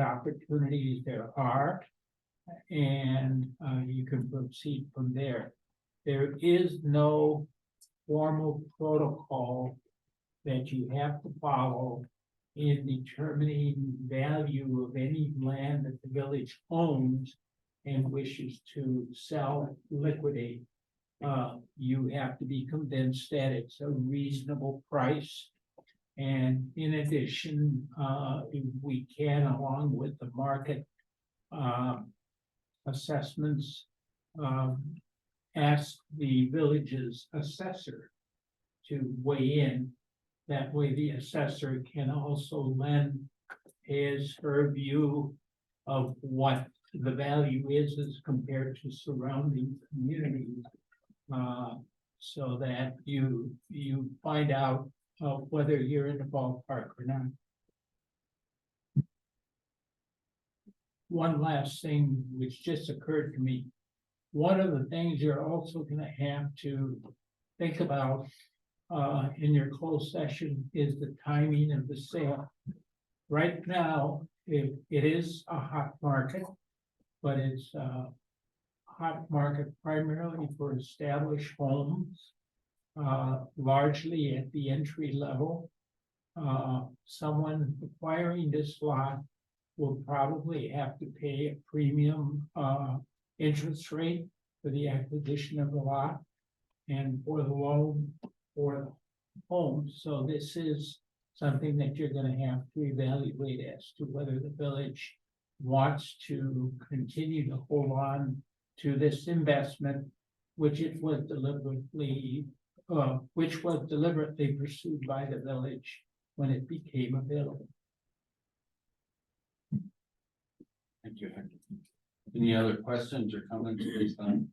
opportunities there are. And you can proceed from there. There is no formal protocol that you have to follow in determining value of any land that the village owns and wishes to sell, liquidate. You have to be convinced that it's a reasonable price. And in addition, we can, along with the market assessments, ask the village's assessor to weigh in. That way the assessor can also lend her view of what the value is as compared to surrounding communities. So that you find out whether you're in the ballpark or not. One last thing which just occurred to me. One of the things you're also going to have to think about in your closed session is the timing of the sale. Right now, it is a hot market, but it's a hot market primarily for established homes, largely at the entry level. Someone acquiring this lot will probably have to pay a premium, interest rate for the acquisition of the lot and for the loan for the home. So this is something that you're gonna have to evaluate as to whether the village wants to continue to hold on to this investment, which was deliberately pursued by the village when it became available. Thank you. Any other questions or comments based on?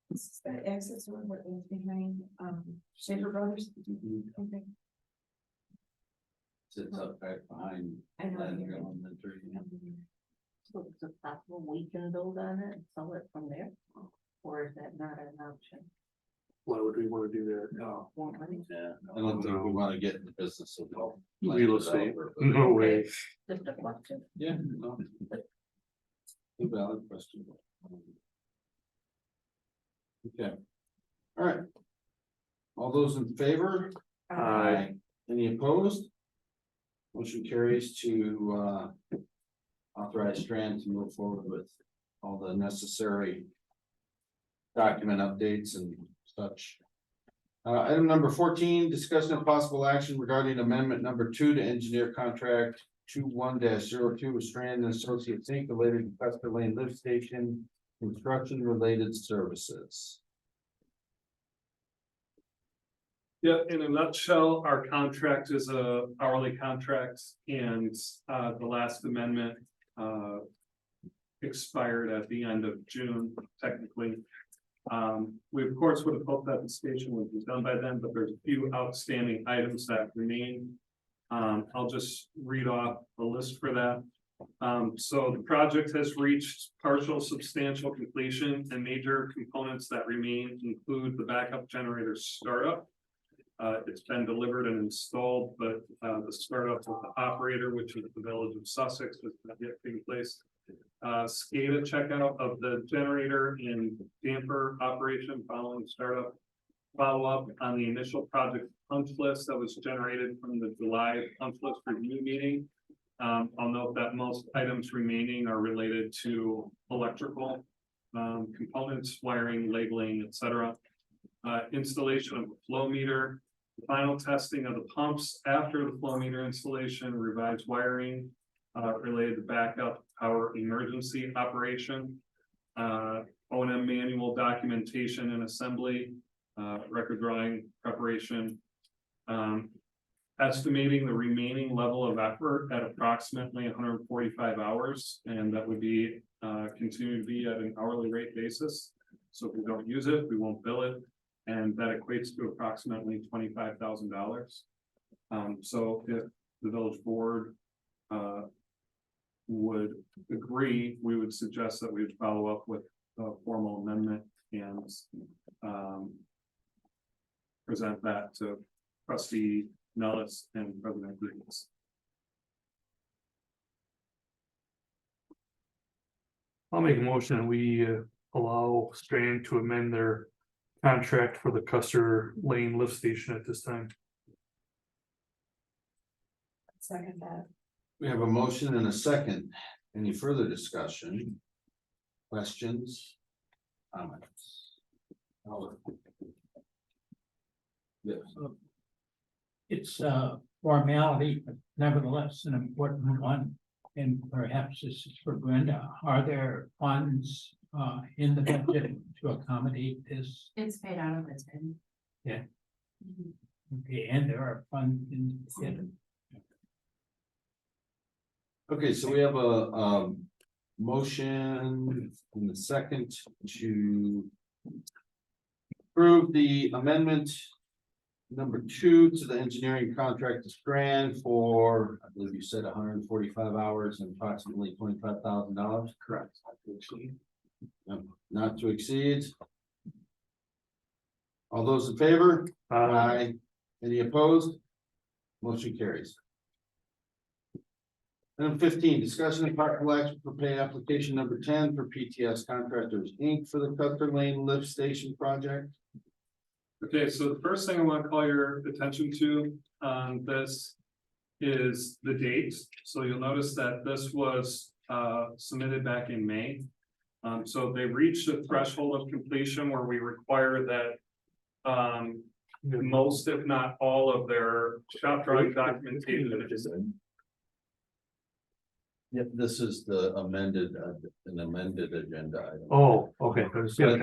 This is the access road that was behind, Shaver Brothers. Okay. Sits up back behind. I know. Landry Elementary. So it's a possible we can build on it and sell it from there, or is that not an option? Why would we want to do that? No. Want money? Yeah, I don't think we want to get in the business of. Real estate, developer, but- no way. Just a question. Yeah, no. A valid question. Okay. All right. All those in favor? Aye. Any opposed? Motion carries to authorize Strand to move forward with all the necessary document updates and such. Item number 14, discussion of possible action regarding amendment number 2 to engineer contract 21-02 with Strand and Associates Inc. related to Custer Lane Lift Station construction related services. Yeah, in a nutshell, our contract is a hourly contract and the last amendment expired at the end of June, technically. We of course would have hoped that the station would be done by then, but there's a few outstanding items that remain. I'll just read off a list for that. So the project has reached partial substantial completion, and major components that remain include the backup generator startup. It's been delivered and installed, but the startup of the operator, which is the Village of Sussex, has not yet taken place. SCADA checkout of the generator and damper operation following startup. Follow up on the initial project punch list that was generated from the July punch list review meeting. I'll note that most items remaining are related to electrical components, wiring, labeling, etc. Installation of a flow meter, final testing of the pumps after the flow meter installation, revised wiring related to backup power emergency operation, O&M manual documentation and assembly, record drawing preparation, estimating the remaining level of effort at approximately 145 hours, and that would be continue to be at an hourly rate basis. So if we don't use it, we won't bill it, and that equates to approximately $25,000. So if the village board would agree, we would suggest that we would follow up with a formal amendment and present that to Trustee Nellis and President Griggs. I'll make a motion and we allow Strand to amend their contract for the Custer Lane lift station at this time. Second that. We have a motion and a second. Any further discussion? Questions? Comments? Yes. It's a formality, but nevertheless an important one, and perhaps this is for Brenda. Are there funds in the budget to accommodate this? It's paid out of its bin. Yeah. Mhm. Okay, and there are funds in it. Okay, so we have a motion in the second to approve the amendment number 2 to the engineering contract to Strand for, I believe you said 145 hours and approximately $25,000. Correct. Not to exceed. All those in favor? Aye. Any opposed? Motion carries. Item 15, discussion of possible action for pay application number 10 for PTS Contractors Inc. for the Custer Lane Lift Station project. Okay, so the first thing I want to call your attention to on this is the date. So you'll notice that this was submitted back in May. So they reached a threshold of completion where we require that most, if not all, of their shop drawing documentation is. Yep, this is the amended, an amended agenda item. Oh, okay. But we don't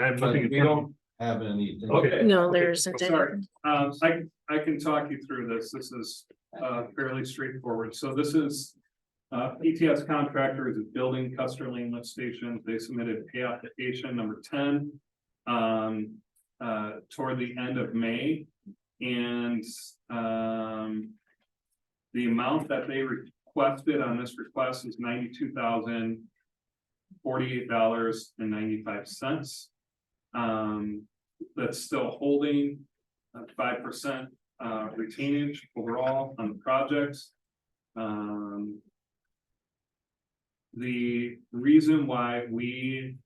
have anything. Okay. No, okay, there isn't Sorry, anything. I can talk you through this. This is fairly straightforward. So this is. PTS contractor is building Custer Lane lift station. They submitted pay application number 10. Toward the end of May. And the amount that they requested on this request is $92,048.95. That's still holding 5% retainage overall on the project. The reason why we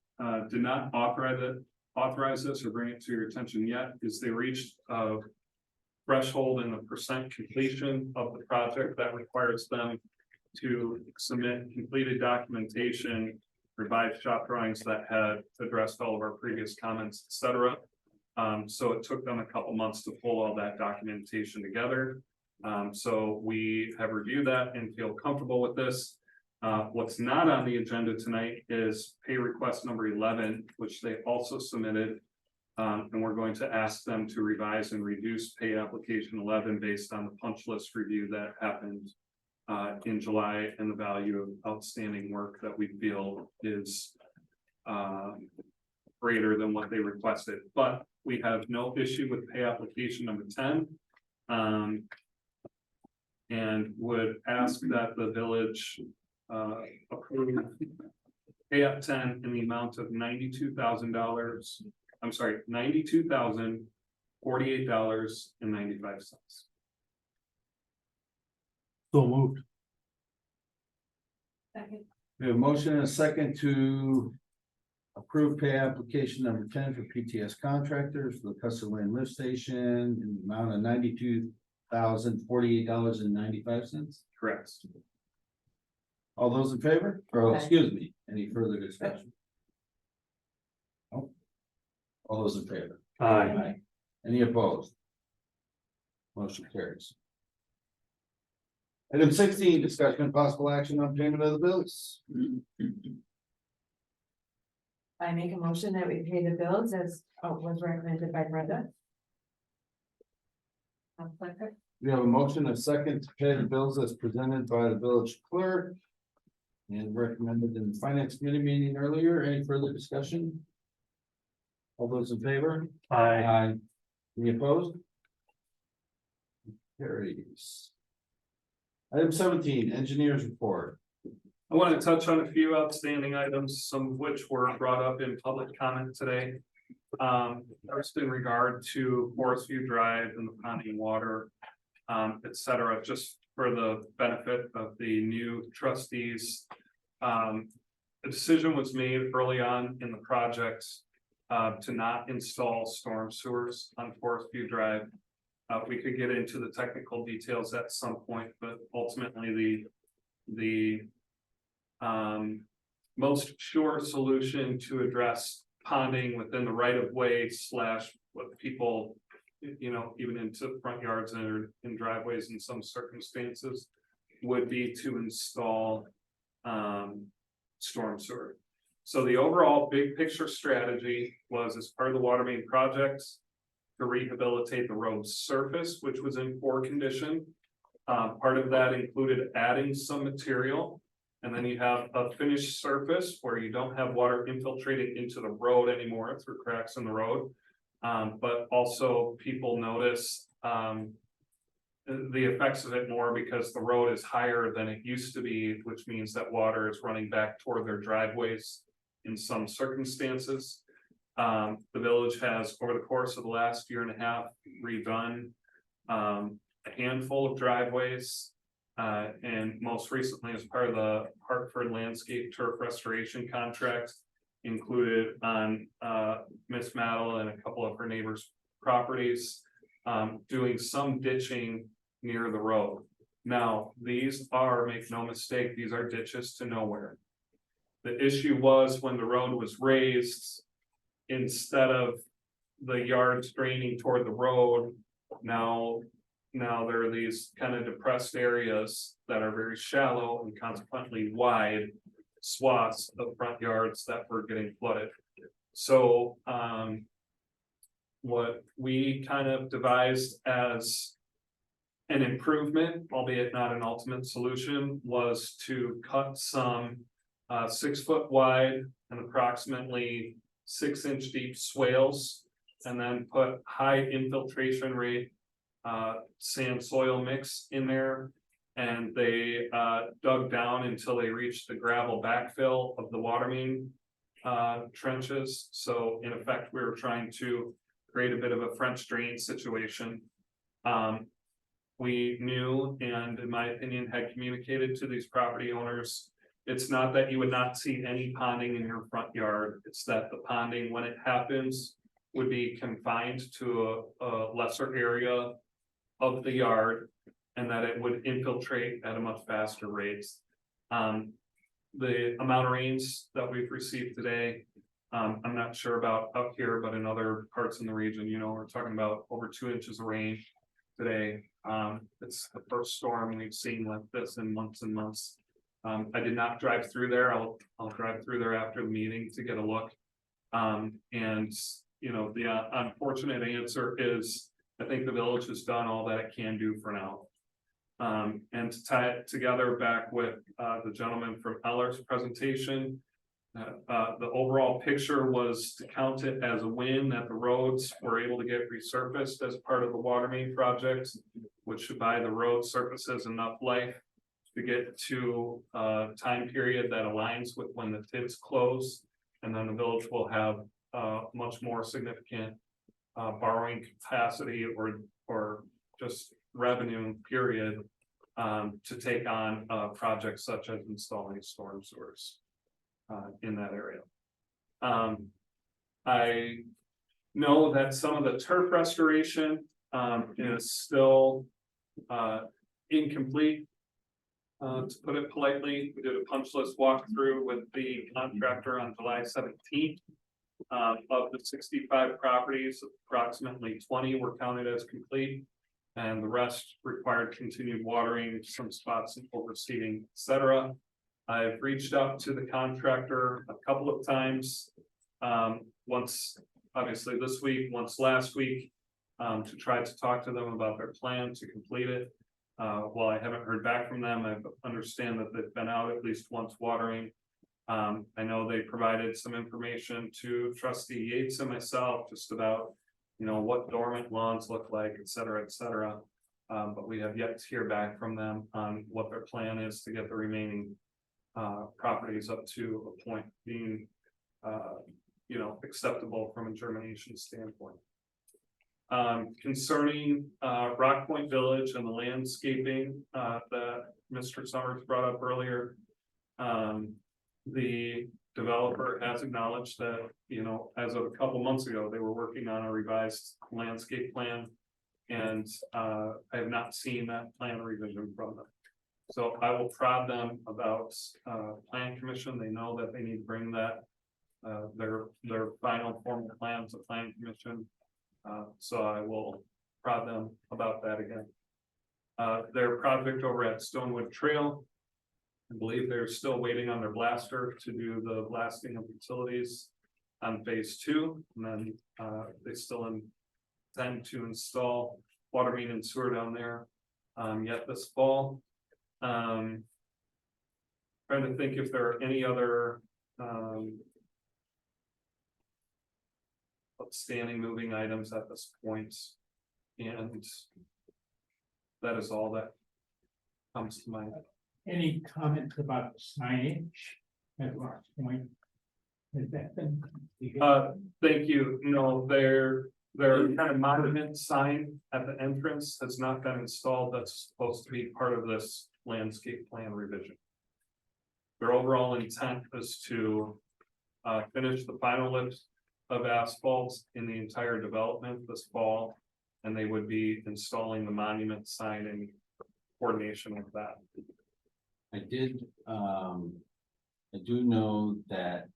did not authorize this or bring it to your attention yet is they reached a threshold in the percent completion of the project that requires them to submit completed documentation, revised shop drawings that had addressed all of our previous comments, etc. So it took them a couple months to pull all that documentation together. So we have reviewed that and feel comfortable with this. What's not on the agenda tonight is pay request number 11, which they also submitted. And we're going to ask them to revise and reduce pay application 11 based on the punch list review that happened in July and the value of outstanding work that we feel is greater than what they requested. But we have no issue with pay application number 10. And would ask that the village approve pay up 10 in the amount of $92,000. I'm sorry, $92,048.95. So moved. Second. We have a motion and a second to approve pay application number 10 for PTS contractors for the Custer Lane lift station in the amount of $92,048.95. Correct. All those in favor? Or excuse me, any further discussion? No? All those in favor? Aye. Any opposed? Motion carries. Item 16, discussion and possible action on payment of the bills. I make a motion that we pay the bills as was recommended by Brenda. We have a motion, a second to pay the bills as presented by the village clerk. And recommended in the finance committee meeting earlier. Any further discussion? All those in favor? Aye. Any opposed? Carries. Item 17, engineers report. I want to touch on a few outstanding items, some of which were brought up in public comment today. First in regard to Forest View Drive and the ponding water, etc., just for the benefit of the new trustees. A decision was made early on in the project to not install storm sewers on Forest View Drive. We could get into the technical details at some point, but ultimately the most sure solution to address ponding within the right of way / what people, even into front yards and in driveways in some circumstances, would be to install storm sewer. So the overall big picture strategy was, as part of the water main projects, to rehabilitate the road's surface, which was in poor condition. Part of that included adding some material. And then you have a finished surface where you don't have water infiltrating into the road anymore through cracks in the road. But also people notice the effects of it more because the road is higher than it used to be, which means that water is running back toward their driveways in some circumstances. The village has, over the course of the last year and a half, redone a handful of driveways. And most recently, as part of the Hartford Landscape Turf Restoration Contract, included on Miss Maddle and a couple of her neighbors' properties, doing some ditching near the road. Now, these are, make no mistake, these are ditches to nowhere. The issue was when the road was raised, instead of the yards draining toward the road, now there are these kind of depressed areas that are very shallow and consequently wide swaths of front yards that were getting flooded. So, what we kind of devised as an improvement, albeit not an ultimate solution, was to cut some 6 foot wide and approximately 6 inch deep swales, and then put high infiltration rate sand soil mix in there. And they dug down until they reached the gravel backfill of the water main trenches. So in effect, we were trying to create a bit of a French drain situation. We knew, and in my opinion, had communicated to these property owners, it's not that you would not see any ponding in your front yard, it's that the ponding, when it happens, would be confined to a lesser area of the yard, and that it would infiltrate at a much faster rate. The amount of rains that we've received today, I'm not sure about up here, but in other parts in the region, you know, we're talking about over 2 inches of rain today. It's the first storm we've seen like this in months and months. I did not drive through there. I'll drive through there after the meeting to get a look. And you know, the unfortunate answer is, I think the village has done all that it can do for now. And to tie it together back with the gentleman from Eller's presentation, the overall picture was to count it as a win that the roads were able to get resurfaced as part of the water main project, which should buy the road surfaces enough life to get to a time period that aligns with when the TIDs close. And then the village will have much more significant borrowing capacity or just revenue period to take on projects such as installing storm sewers in that area. I know that some of the turf restoration is still incomplete. To put it politely, we did a punch list walkthrough with the contractor on July 17th. Of the 65 properties, approximately 20 were counted as complete, and the rest required continued watering, some spots and overseeding, etc. I've reached out to the contractor a couple of times, once obviously this week, once last week, to try to talk to them about their plan to complete it. While I haven't heard back from them, I understand that they've been out at least once watering. I know they provided some information to Trustee Yates and myself just about, you know, what dormant lawns look like, et cetera, et cetera. But we have yet to hear back from them on what their plan is to get the remaining properties up to a point being, you know, acceptable from a germination standpoint. Concerning Rock Point Village and the landscaping that Mr. Summers brought up earlier, the developer has acknowledged that, you know, as of a couple months ago, they were working on a revised landscape plan, and I have not seen that plan revision from them. So I will prod them about plan commission. They know that they need to bring that their final formal plan to plan commission. So I will prod them about that again. Their project over at Stonewood Trail, I believe they're still waiting on their blaster to do the blasting of utilities on phase 2, and then they still intend to install water main and sewer down there yet this fall. Trying to think if there are any other outstanding moving items at this point, and that is all that comes to mind. Any comments about signage at Rock Point? Has that been? Thank you. No, their kind of monument sign at the entrance has not been installed. That's supposed to be part of this landscape plan revision. Their overall intent is to finish the final lift of asphalt in the entire development this fall, and they would be installing the monument sign in coordination with that. I did I do know that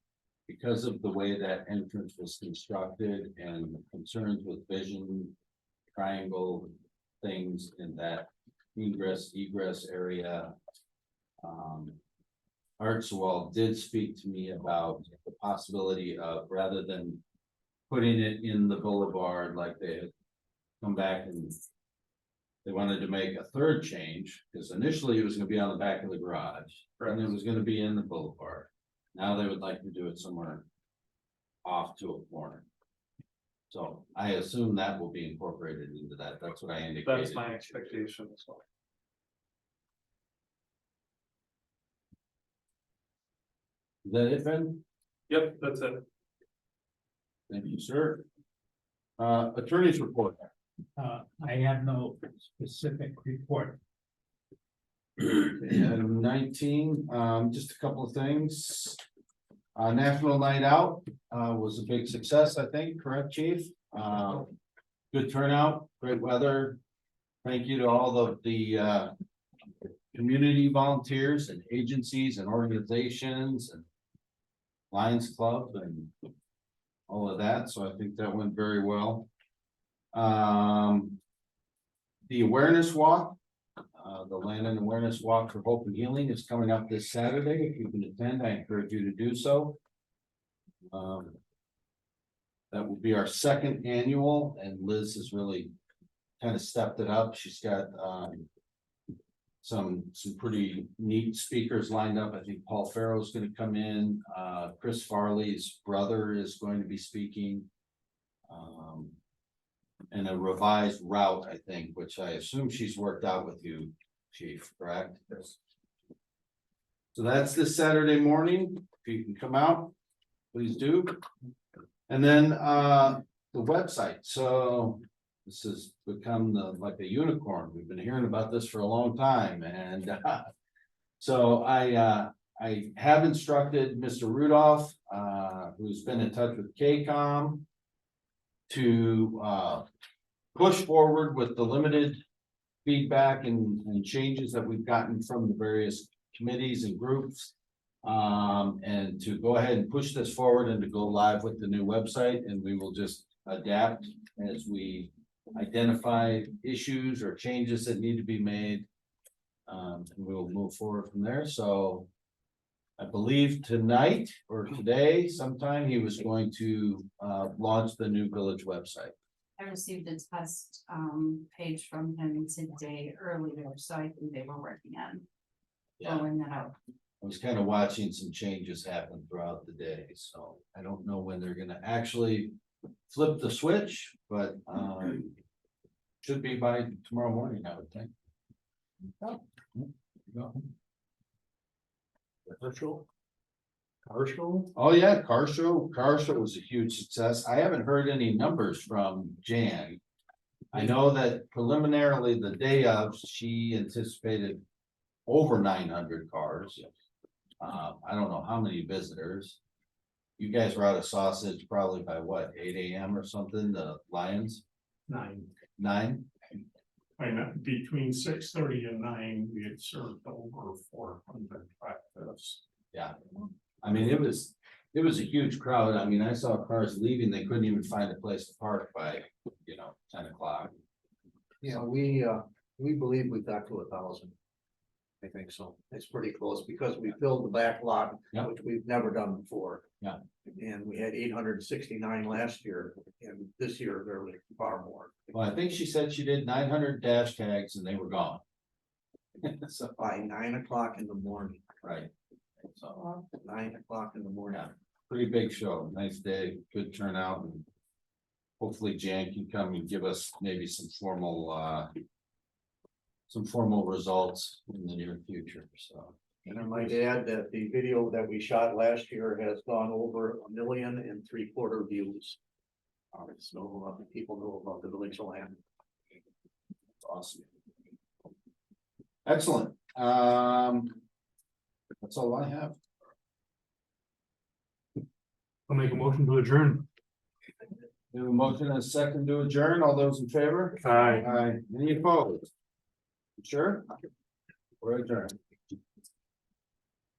because of the way that entrance was constructed and the concerns with vision, triangle things in that ingress egress area. Art Sewell did speak to me about the possibility of, rather than putting it in the boulevard like they had come back and they wanted to make a third change, because initially it was gonna be on the back of the garage, and it was gonna be in the boulevard. Now they would like to do it somewhere off to a corner. So I assume that will be incorporated into that. That's what I indicated. That's my expectation as well. Is that it, Ben? Yep, that's it. Thank you, sir. Attorney's report. I have no specific report. Item 19, just a couple of things. National Night Out was a big success, I think, correct, Chief? Good turnout, great weather. Thank you to all of the community volunteers and agencies and organizations and Lions Club and all of that, so I think that went very well. The awareness walk, the Landon Awareness Walk for Hope and Healing is coming up this Saturday. If you can attend, I encourage you to do so. That will be our second annual, and Liz has really kind of stepped it up. She's got some pretty neat speakers lined up. I think Paul Farrow is going to come in. Chris Farley's brother is going to be speaking. And a revised route, I think, which I assume she's worked out with you, Chief, correct? Yes. So that's this Saturday morning. If you can come out, please do. And then the website. So this has become like a unicorn. We've been hearing about this for a long time, and so I have instructed Mr. Rudolph, who's been in touch with KCOM, to push forward with the limited feedback and changes that we've gotten from the various committees and groups. And to go ahead and push this forward and to go live with the new website, and we will just adapt as we identify issues or changes that need to be made. And we'll move forward from there. So I believe tonight or today sometime he was going to launch the new village website. I received a test page from him today earlier, so I think they were working on rolling that out. I was kind of watching some changes happen throughout the day, so I don't know when they're gonna actually flip the switch, but should be by tomorrow morning, I would think. Virtual. Car show? Oh, yeah, car show was a huge success. I haven't heard any numbers from Jan. I know that preliminarily the day of, she anticipated over 900 cars. I don't know how many visitors. You guys were out of sausage probably by what, 8 AM or something, the Lions? 9. 9? And between 6:30 and 9, we had served over 400 breakfasts. Yeah, I mean, it was a huge crowd. I mean, I saw cars leaving, they couldn't even find a place to park by, 10 o'clock. Yeah, we believe we got to 1,000. I think so. It's pretty close because we filled the back lot, Yeah. which we've never done before. Yeah. And we had 869 last year, and this year there was far more. Well, I think she said she did 900 dash tags and they were gone. So, By 9 o'clock in the morning, right. So, 9 o'clock in the morning. yeah, pretty big show, nice day, good turnout, and hopefully Jan can come and give us maybe some formal results in the near future, so. And I might add that the video that we shot last year has gone over 1.75 million views. So people know about the village of Land. Awesome. Excellent. That's all I have. I'll make a motion to adjourn. We have a motion and a second to adjourn. All those in favor? Aye. Aye. Any opposed? Sure. We're adjourned.